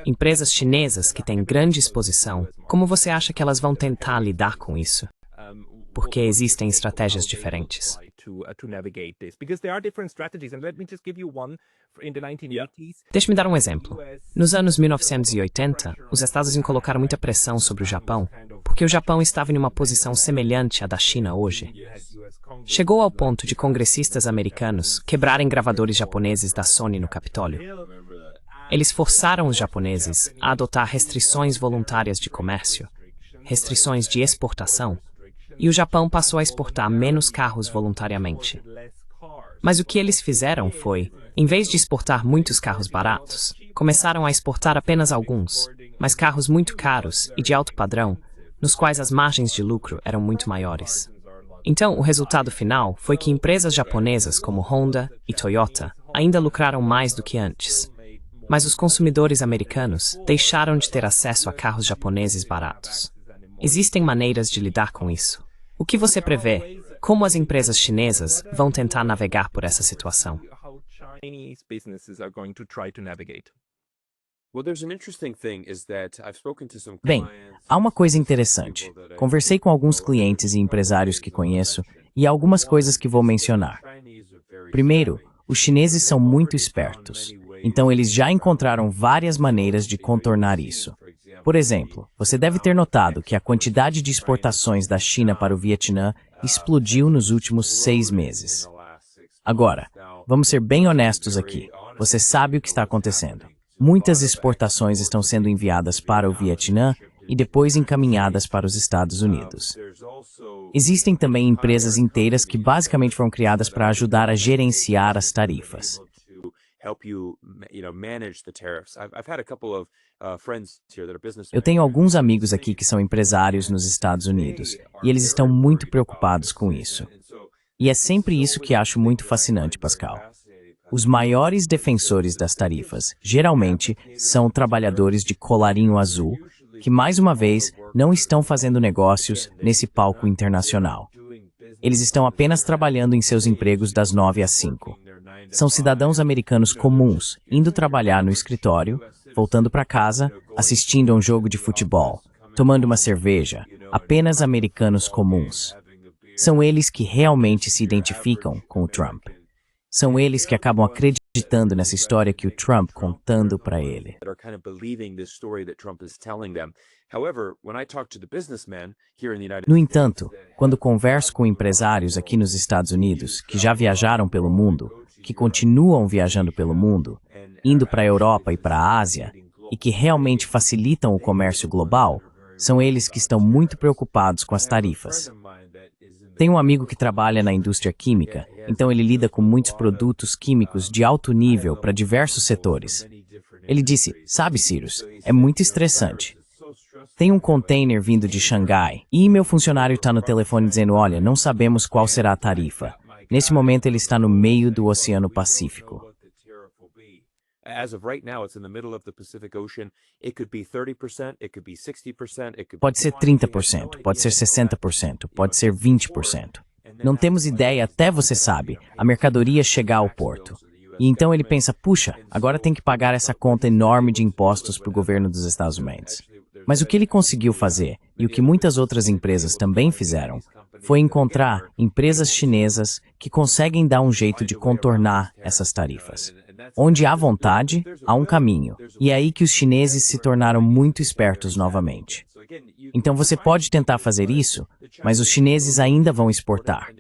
empresas chinesas que têm grande exposição, como você acha que elas vão tentar lidar com isso? Porque existem estratégias diferentes. Deixe-me dar um exemplo. Nos anos 1980, os Estados Unidos colocaram muita pressão sobre o Japão, porque o Japão estava em uma posição semelhante à da China hoje. Chegou ao ponto de congressistas americanos quebrarem gravadores japoneses da Sony no Capitólio. Eles forçaram os japoneses a adotar restrições voluntárias de comércio, restrições de exportação, e o Japão passou a exportar menos carros voluntariamente. Mas o que eles fizeram foi, em vez de exportar muitos carros baratos, começaram a exportar apenas alguns, mas carros muito caros e de alto padrão, nos quais as margens de lucro eram muito maiores. Então, o resultado final foi que empresas japonesas como Honda e Toyota ainda lucraram mais do que antes. Mas os consumidores americanos deixaram de ter acesso a carros japoneses baratos. Existem maneiras de lidar com isso. O que você prevê? Como as empresas chinesas vão tentar navegar por essa situação? Bem, há uma coisa interessante. Conversei com alguns clientes e empresários que conheço e há algumas coisas que vou mencionar. Primeiro, os chineses são muito espertos, então eles já encontraram várias maneiras de contornar isso. Por exemplo, você deve ter notado que a quantidade de exportações da China para o Vietnã explodiu nos últimos 6 meses. Agora, vamos ser bem honestos aqui. Você sabe o que está acontecendo. Muitas exportações estão sendo enviadas para o Vietnã e depois encaminhadas para os Estados Unidos. Existem também empresas inteiras que basicamente foram criadas para ajudar a gerenciar as tarifas. Eu tenho alguns amigos aqui que são empresários nos Estados Unidos e eles estão muito preocupados com isso. E é sempre isso que acho muito fascinante, Pascal. Os maiores defensores das tarifas, geralmente, são trabalhadores de colarinho azul, que, mais uma vez, não estão fazendo negócios nesse palco internacional. Eles estão apenas trabalhando em seus empregos das 9 às 5. São cidadãos americanos comuns, indo trabalhar no escritório, voltando para casa, assistindo a um jogo de futebol, tomando uma cerveja, apenas americanos comuns. São eles que realmente se identificam com o Trump. São eles que acabam acreditando nessa história que o Trump contando para ele. No entanto, quando converso com empresários aqui nos Estados Unidos que já viajaram pelo mundo, que continuam viajando pelo mundo, indo para a Europa e para a Ásia, e que realmente facilitam o comércio global, são eles que estão muito preocupados com as tarifas. Tenho um amigo que trabalha na indústria química, então ele lida com muitos produtos químicos de alto nível para diversos setores. Ele disse, sabe, Cyrus, é muito estressante. Tem um container vindo de Xangai e meu funcionário está no telefone dizendo, olha, não sabemos qual será a tarifa. Nesse momento ele está no meio do Oceano Pacífico. Pode ser 30%, pode ser 60%, pode ser 20%. Não temos ideia até você sabe, a mercadoria chegar ao porto. E então ele pensa, puxa, agora tem que pagar essa conta enorme de impostos para o governo dos Estados Unidos. Mas o que ele conseguiu fazer, e o que muitas outras empresas também fizeram, foi encontrar empresas chinesas que conseguem dar um jeito de contornar essas tarifas. Onde há vontade, há um caminho. E é aí que os chineses se tornaram muito espertos novamente. Então você pode tentar fazer isso, mas os chineses ainda vão exportar.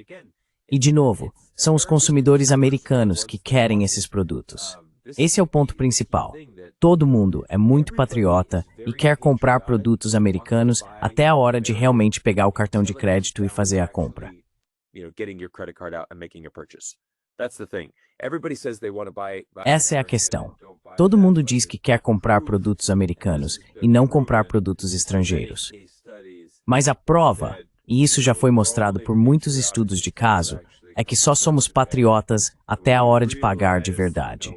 E de novo, são os consumidores americanos que querem esses produtos. Esse é o ponto principal. Todo mundo é muito patriota e quer comprar produtos americanos até a hora de realmente pegar o cartão de crédito e fazer a compra. Essa é a questão. Todo mundo diz que quer comprar produtos americanos e não comprar produtos estrangeiros. Mas a prova, e isso já foi mostrado por muitos estudos de caso, é que só somos patriotas até a hora de pagar de verdade.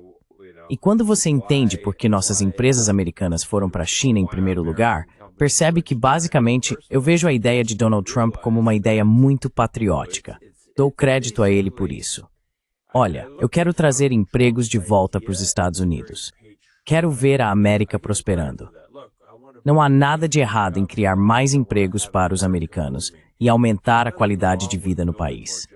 E quando você entende por que nossas empresas americanas foram para a China em primeiro lugar, percebe que basicamente eu vejo a ideia de Donald Trump como uma ideia muito patriótica. Dou crédito a ele por isso. Olha, eu quero trazer empregos de volta para os Estados Unidos. Quero ver a América prosperando. Não há nada de errado em criar mais empregos para os americanos e aumentar a qualidade de vida no país.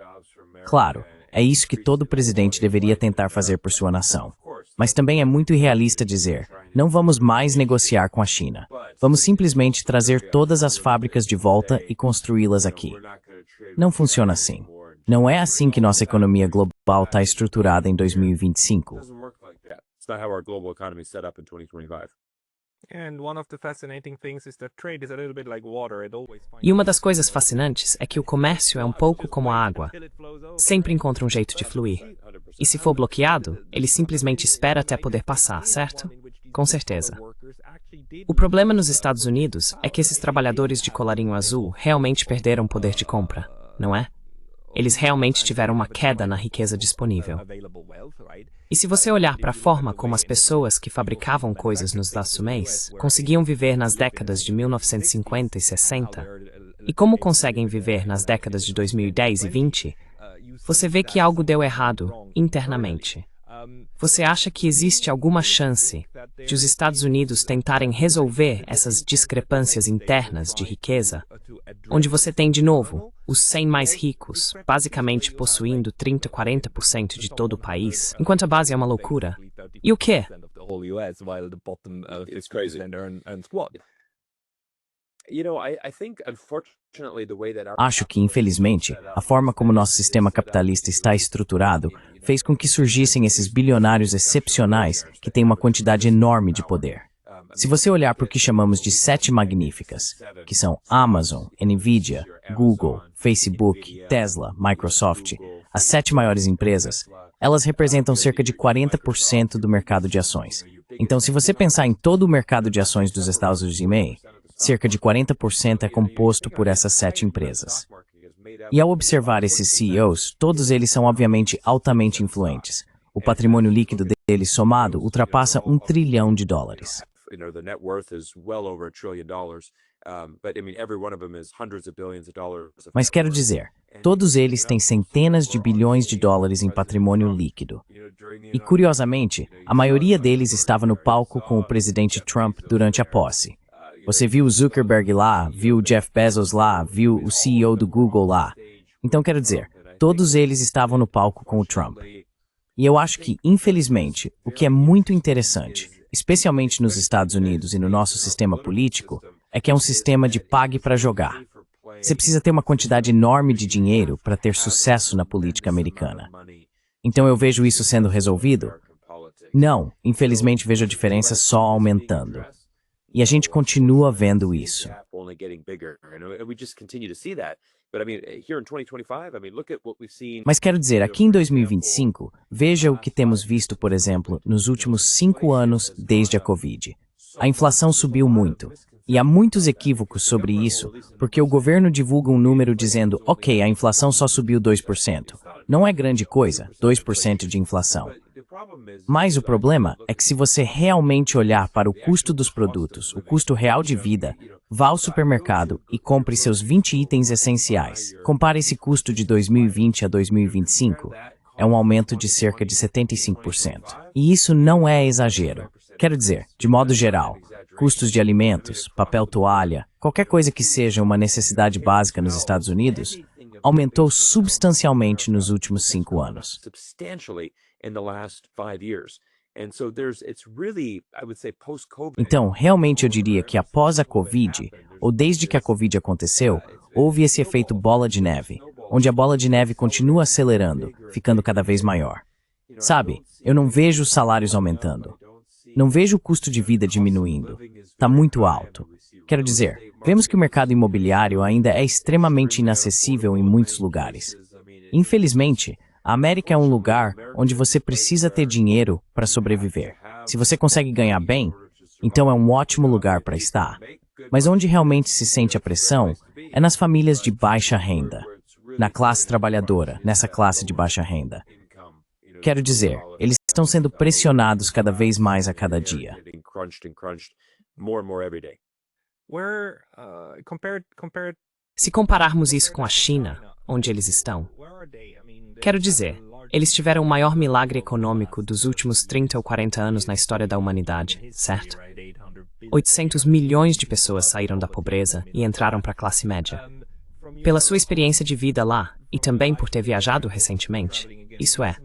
Claro, é isso que todo presidente deveria tentar fazer por sua nação. Mas também é muito irrealista dizer, não vamos mais negociar com a China. Vamos simplesmente trazer todas as fábricas de volta e construí-las aqui. Não funciona assim. Não é assim que nossa economia global está estruturada em 2025. E uma das coisas fascinantes é que o comércio é um pouco como a água. Sempre encontra um jeito de fluir. E se for bloqueado, ele simplesmente espera até poder passar, certo? Com certeza. O problema nos Estados Unidos é que esses trabalhadores de colarinho azul realmente perderam poder de compra, não é? eles realmente tiveram uma queda na riqueza disponível. E se você olhar para a forma como as pessoas que fabricavam coisas nos Estados conseguiam viver nas décadas de 1950 e 60, e como conseguem viver nas décadas de 2010 e 20, você vê que algo deu errado internamente. Você acha que existe alguma chance de os Estados Unidos tentarem resolver essas discrepâncias internas de riqueza, onde você tem, de novo, os 100 mais ricos, basicamente possuindo 30, 40% de todo o país, enquanto a base é uma loucura? E o quê? Acho que, infelizmente, a forma como nosso sistema capitalista está estruturado fez com que surgissem esses bilionários excepcionais que têm uma quantidade enorme de poder. Se você olhar para o que chamamos de sete magníficas, que são Amazon, Nvidia, Google, Facebook, Tesla, Microsoft, as 7 maiores empresas, elas representam cerca de 40% do mercado de ações. Então, se você pensar em todo o mercado de ações dos Estados Unidos, cerca de 40% é composto por essas 7 empresas. E ao observar esses CEOs, todos eles são obviamente altamente influentes. O patrimônio líquido deles somado ultrapassa $1 trilhão. Mas quero dizer, todos eles têm centenas de bilhões de dólares em patrimônio líquido. E curiosamente, a maioria deles estava no palco com o presidente Trump durante a posse. Você viu o Zuckerberg lá, viu o Jeff Bezos lá, viu o CEO do Google lá. Então, quero dizer, todos eles estavam no palco com o Trump. E eu acho que, infelizmente, o que é muito interessante, especialmente nos Estados Unidos e no nosso sistema político, é que é um sistema de pague para jogar. Você precisa ter uma quantidade enorme de dinheiro para ter sucesso na política americana. Então eu vejo isso sendo resolvido? Não, infelizmente vejo a diferença só aumentando. E a gente continua vendo isso. Mas quero dizer, aqui em 2025, veja o que temos visto, por exemplo, nos últimos 5 anos desde a Covid. A inflação subiu muito. E há muitos equívocos sobre isso, porque o governo divulga um número dizendo, ok, a inflação só subiu 2%. Não é grande coisa, 2% de inflação. Mas o problema é que se você realmente olhar para o custo dos produtos, o custo real de vida, vá ao supermercado e compre seus 20 itens essenciais. Compare esse custo de 2020 a 2025. É um aumento de cerca de 75%. E isso não é exagero. Quero dizer, de modo geral, custos de alimentos, papel toalha, qualquer coisa que seja uma necessidade básica nos Estados Unidos, aumentou substancialmente nos últimos 5 anos. Então, realmente eu diria que após a Covid, ou desde que a Covid aconteceu, houve esse efeito bola de neve, onde a bola de neve continua acelerando, ficando cada vez maior. Sabe, eu não vejo os salários aumentando. Não vejo o custo de vida diminuindo. Está muito alto. Quero dizer, vemos que o mercado imobiliário ainda é extremamente inacessível em muitos lugares. Infelizmente, a América é um lugar onde você precisa ter dinheiro para sobreviver. Se você consegue ganhar bem, então é um ótimo lugar para estar. Mas onde realmente se sente a pressão é nas famílias de baixa renda, na classe trabalhadora, nessa classe de baixa renda. Quero dizer, eles estão sendo pressionados cada vez mais a cada dia. Se compararmos isso com a China, onde eles estão, quero dizer, eles tiveram o maior milagre econômico dos últimos 30 ou 40 anos na história da humanidade, certo? 800 milhões de pessoas saíram da pobreza e entraram para a classe média. Pela sua experiência de vida lá, e também por ter viajado recentemente, isso é.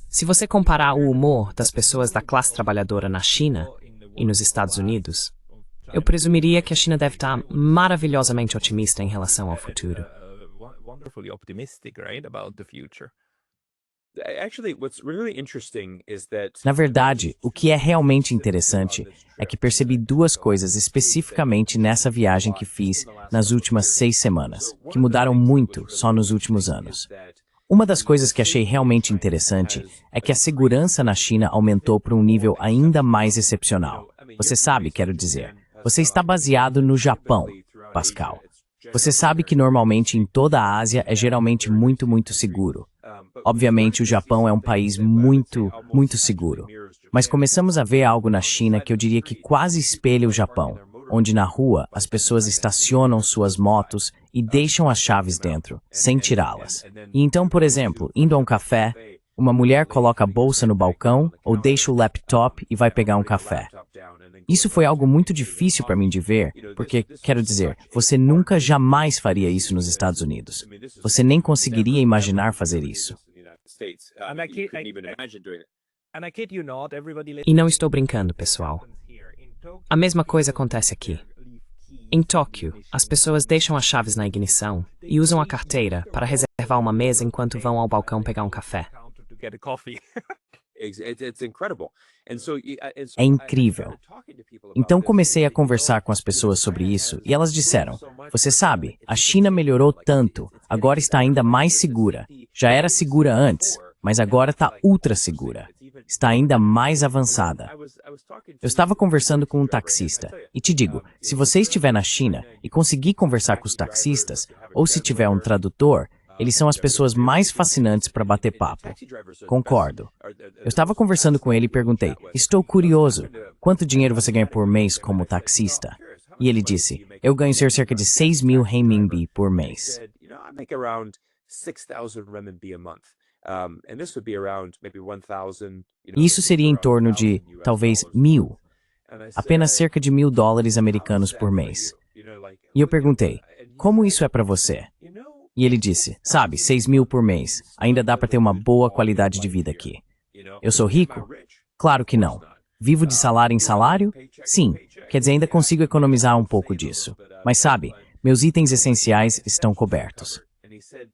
Se você comparar o humor das pessoas da classe trabalhadora na China e nos Estados Unidos, eu presumiria que a China deve estar maravilhosamente otimista em relação ao futuro. Na verdade, o que é realmente interessante é que percebi 2 coisas especificamente nessa viagem que fiz nas últimas 6 semanas, que mudaram muito só nos últimos anos. Uma das coisas que achei realmente interessante é que a segurança na China aumentou para um nível ainda mais excepcional. Você sabe, quero dizer, você está baseado no Japão, Pascal. Você sabe que normalmente em toda a Ásia é geralmente muito seguro. Obviamente, o Japão é um país muito seguro. Mas começamos a ver algo na China que eu diria que quase espelha o Japão, onde na rua as pessoas estacionam suas motos e deixam as chaves dentro, sem tirá-las. E então, por exemplo, indo a um café, uma mulher coloca a bolsa no balcão ou deixa o laptop e vai pegar um café. Isso foi algo muito difícil para mim de ver, porque, quero dizer, você nunca jamais faria isso nos Estados Unidos. Você nem conseguiria imaginar fazer isso. E não estou brincando, pessoal. A mesma coisa acontece aqui. Em Tóquio, as pessoas deixam as chaves na ignição e usam a carteira para reservar uma mesa enquanto vão ao balcão pegar um café. É incrível. Então comecei a conversar com as pessoas sobre isso e elas disseram, você sabe, a China melhorou tanto, agora está ainda mais segura. Já era segura antes, mas agora está ultra segura. Está ainda mais avançada. Eu estava conversando com um taxista e te digo, se você estiver na China e conseguir conversar com os taxistas, ou se tiver um tradutor, eles são as pessoas mais fascinantes para bater papo. Concordo. Eu estava conversando com ele e perguntei, estou curioso, quanto dinheiro você ganha por mês como taxista? E ele disse, eu ganho cerca de 6.000 renminbi por mês. Isso seria em torno de, talvez, 1.000. Apenas cerca de $1.000 americanos por mês. E eu perguntei, como isso é para você? E ele disse, sabe, 6.000 por mês. Ainda dá para ter uma boa qualidade de vida aqui. Eu sou rico? Claro que não. Vivo de salário em salário? Sim. Quer dizer, ainda consigo economizar um pouco disso. Mas sabe, meus itens essenciais estão cobertos.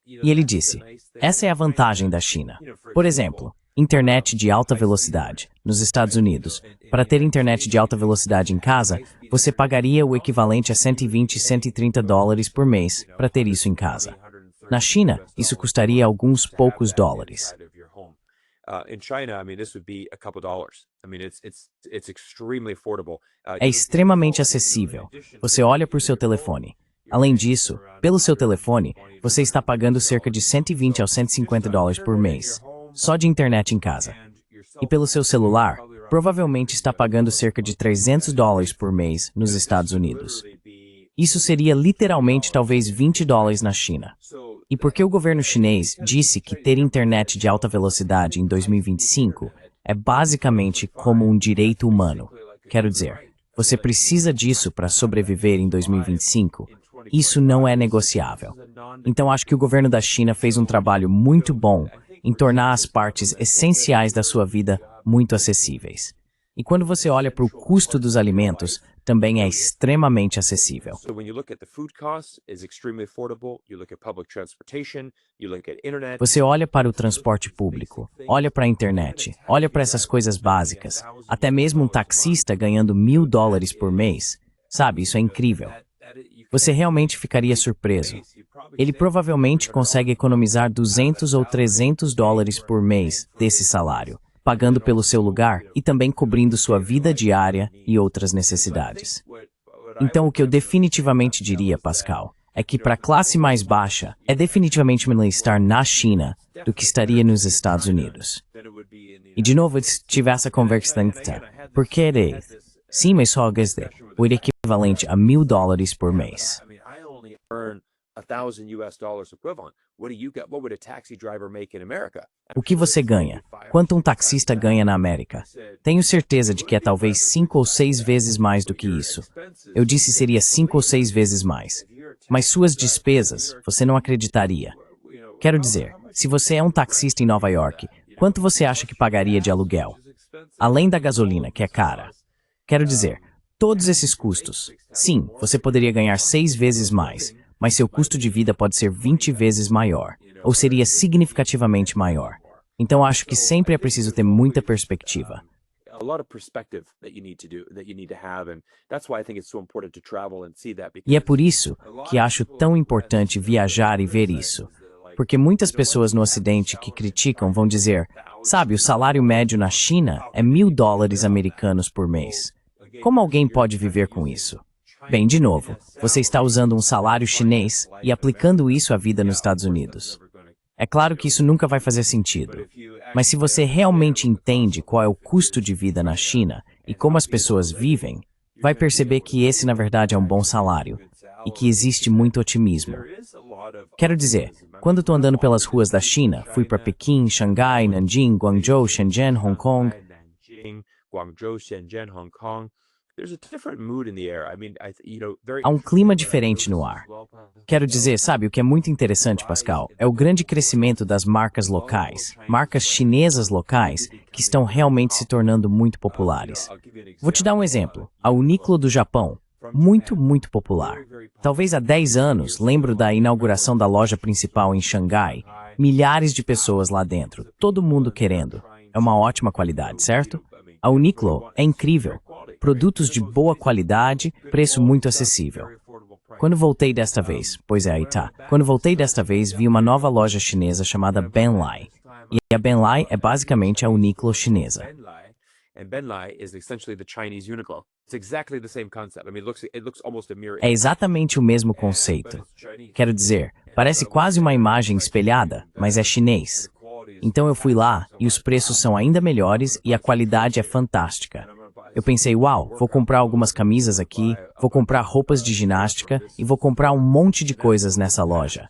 E ele disse, essa é a vantagem da China. Por exemplo, internet de alta velocidade. Nos Estados Unidos, para ter internet de alta velocidade em casa, você pagaria o equivalente a $120, $130 por mês para ter isso em casa. Na China, isso custaria alguns poucos dólares. É extremamente acessível. Você olha por seu telefone. Além disso, pelo seu telefone, você está pagando cerca de $120 a $150 por mês, só de internet em casa. E pelo seu celular, provavelmente está pagando cerca de $300 por mês nos Estados Unidos. Isso seria literalmente talvez $20 na China. E porque o governo chinês disse que ter internet de alta velocidade em 2025 é basicamente como um direito humano. Quero dizer, você precisa disso para sobreviver em 2025. Isso não é negociável. Então acho que o governo da China fez um trabalho muito bom em tornar as partes essenciais da sua vida muito acessíveis. E quando você olha para o custo dos alimentos, também é extremamente acessível. Você olha para o transporte público, olha para a internet, olha para essas coisas básicas, até mesmo um taxista ganhando $1.000 por mês. Sabe, isso é incrível. Você realmente ficaria surpreso. Ele provavelmente consegue economizar $200 ou $300 por mês desse salário, pagando pelo seu lugar e também cobrindo sua vida diária e outras necessidades. Então, o que eu definitivamente diria, Pascal, é que para a classe mais baixa, é definitivamente melhor estar na China do que estaria nos Estados Unidos. E de novo, eu tive essa conversa, por que sim, mas só o equivalente a $1.000 por mês. O que você ganha? Quanto um taxista ganha na América? Tenho certeza de que é talvez 5 ou 6 vezes mais do que isso. Eu disse seria 5 ou 6 vezes mais. Mas suas despesas, você não acreditaria. Quero dizer, se você é um taxista em Nova York, quanto você acha que pagaria de aluguel? Além da gasolina, que é cara. Quero dizer, todos esses custos. Sim, você poderia ganhar 6 vezes mais, mas seu custo de vida pode ser 20 vezes maior, ou seria significativamente maior. Então acho que sempre é preciso ter muita perspectiva. E é por isso que acho tão importante viajar e ver isso. Porque muitas pessoas no Ocidente que criticam vão dizer, sabe, o salário médio na China é $1.000 americanos por mês. Como alguém pode viver com isso? Bem, de novo, você está usando um salário chinês e aplicando isso à vida nos Estados Unidos. É claro que isso nunca vai fazer sentido, mas se você realmente entende qual é o custo de vida na China e como as pessoas vivem, vai perceber que esse, na verdade, é um bom salário e que existe muito otimismo. Quero dizer, quando estou andando pelas ruas da China, fui para Pequim, Xangai, Nanjing, Guangzhou, Shenzhen, Hong Kong. Há um clima diferente no ar. Quero dizer, sabe, o que é muito interessante, Pascal, é o grande crescimento das marcas locais, marcas chinesas locais, que estão realmente se tornando muito populares. Vou te dar um exemplo. A Uniqlo do Japão, muito popular. Talvez há 10 anos, lembro da inauguração da loja principal em Xangai, milhares de pessoas lá dentro, todo mundo querendo. É uma ótima qualidade, certo? A Uniqlo é incrível. Produtos de boa qualidade, preço muito acessível. Quando voltei desta vez, pois é, aí tá. Quando voltei desta vez, vi uma nova loja chinesa chamada Benlai. E a Benlai é basicamente a Uniqlo chinesa. É exatamente o mesmo conceito. Quero dizer, parece quase uma imagem espelhada, mas é chinês. Então eu fui lá e os preços são ainda melhores e a qualidade é fantástica. Eu pensei, uau, vou comprar algumas camisas aqui, vou comprar roupas de ginástica e vou comprar um monte de coisas nessa loja.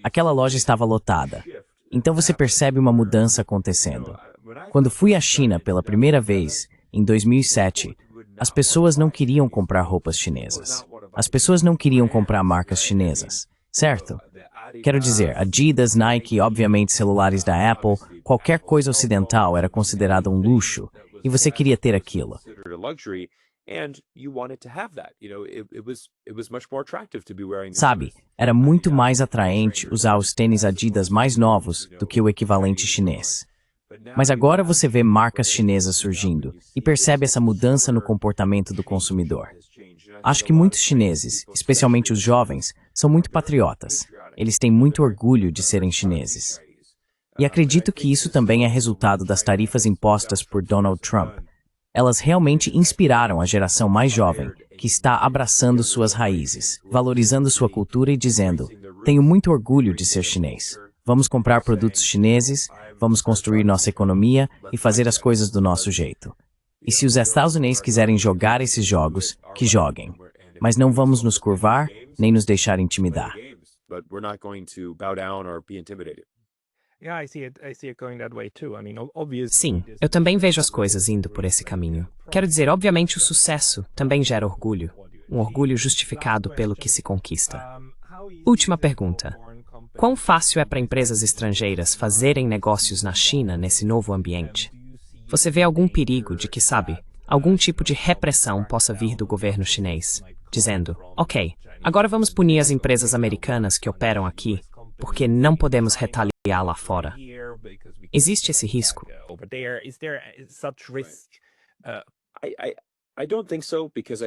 Aquela loja estava lotada. Então você percebe uma mudança acontecendo. Quando fui à China pela primeira vez, em 2007, as pessoas não queriam comprar roupas chinesas. As pessoas não queriam comprar marcas chinesas, certo? Quero dizer, Adidas, Nike, obviamente celulares da Apple, qualquer coisa ocidental era considerada um luxo, e você queria ter aquilo. Sabe, era muito mais atraente usar os tênis Adidas mais novos do que o equivalente chinês. Mas agora você vê marcas chinesas surgindo e percebe essa mudança no comportamento do consumidor. Acho que muitos chineses, especialmente os jovens, são muito patriotas. Eles têm muito orgulho de serem chineses. E acredito que isso também é resultado das tarifas impostas por Donald Trump. Elas realmente inspiraram a geração mais jovem, que está abraçando suas raízes, valorizando sua cultura e dizendo: tenho muito orgulho de ser chinês. Vamos comprar produtos chineses, vamos construir nossa economia e fazer as coisas do nosso jeito. E se os Estados Unidos quiserem jogar esses jogos, que joguem. Mas não vamos nos curvar, nem nos deixar intimidar. Sim, eu também vejo as coisas indo por esse caminho. Quero dizer, obviamente o sucesso também gera orgulho. Um orgulho justificado pelo que se conquista. Última pergunta. Quão fácil é para empresas estrangeiras fazerem negócios na China nesse novo ambiente? Você vê algum perigo de que, sabe, algum tipo de repressão possa vir do governo chinês, dizendo, ok, agora vamos punir as empresas americanas que operam aqui, porque não podemos retaliar lá fora. Existe esse risco?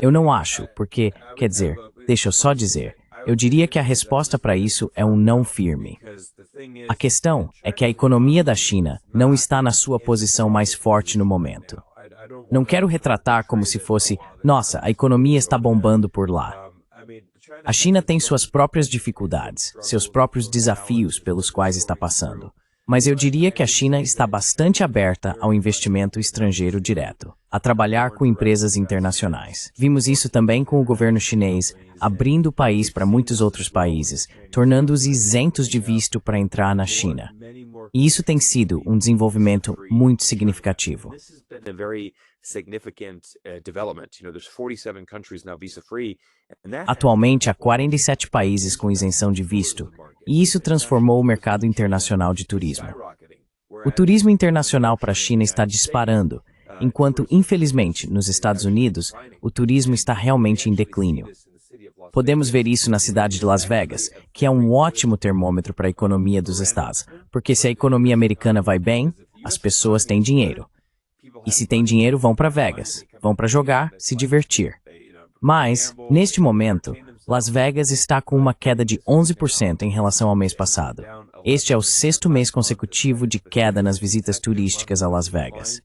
Eu não acho, porque, quer dizer, deixa eu só dizer, eu diria que a resposta para isso é um não firme. A questão é que a economia da China não está na sua posição mais forte no momento. Não quero retratar como se fosse, nossa, a economia está bombando por lá. A China tem suas próprias dificuldades, seus próprios desafios pelos quais está passando. Mas eu diria que a China está bastante aberta ao investimento estrangeiro direto, a trabalhar com empresas internacionais. Vimos isso também com o governo chinês, abrindo o país para muitos outros países, tornando-os isentos de visto para entrar na China. E isso tem sido um desenvolvimento muito significativo. Atualmente, há 47 países com isenção de visto, e isso transformou o mercado internacional de turismo. O turismo internacional para a China está disparando, enquanto, infelizmente, nos Estados Unidos, o turismo está realmente em declínio. Podemos ver isso na cidade de Las Vegas, que é um ótimo termômetro para a economia dos estados, porque se a economia americana vai bem, as pessoas têm dinheiro. E se tem dinheiro, vão para Vegas, vão para jogar, se divertir. Mas, neste momento, Las Vegas está com uma queda de 11% em relação ao mês passado. Este é o 6º mês consecutivo de queda nas visitas turísticas a Las Vegas.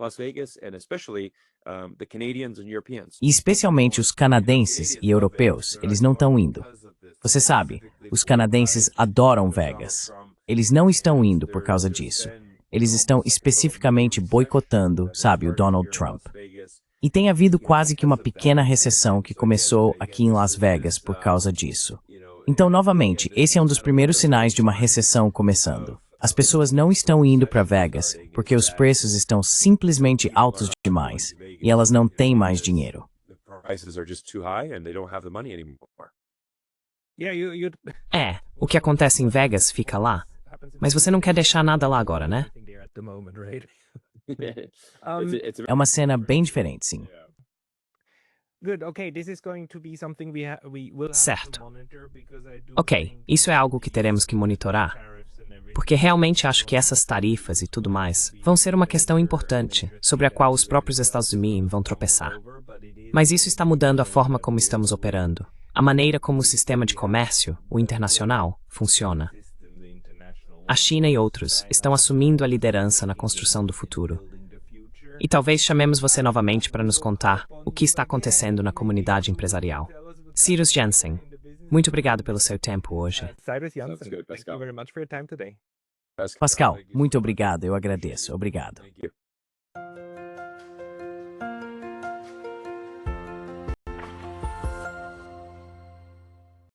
Las Vegas, and especially the Canadians and Europeans. E especialmente os canadenses e europeus, eles não estão indo. Você sabe, os canadenses adoram Vegas. Eles não estão indo por causa disso. Eles estão especificamente boicotando, sabe, o Donald Trump. E tem havido quase que uma pequena recessão que começou aqui em Las Vegas por causa disso. Então, novamente, esse é um dos primeiros sinais de uma recessão começando. As pessoas não estão indo para Vegas porque os preços estão simplesmente altos demais e elas não têm mais dinheiro. O que acontece em Vegas fica lá. Mas você não quer deixar nada lá agora, né? É uma cena bem diferente, sim. Certo. Ok, isso é algo que teremos que monitorar. Porque realmente acho que essas tarifas e tudo mais vão ser uma questão importante, sobre a qual os próprios Estados Unidos vão tropeçar. Mas isso está mudando a forma como estamos operando. A maneira como o sistema de comércio, o internacional, funciona. A China e outros estão assumindo a liderança na construção do futuro. E talvez chamemos você novamente para nos contar o que está acontecendo na comunidade empresarial. Cyrus Jensen, muito obrigado pelo seu tempo hoje. Pascal, muito obrigado, eu agradeço. Obrigado.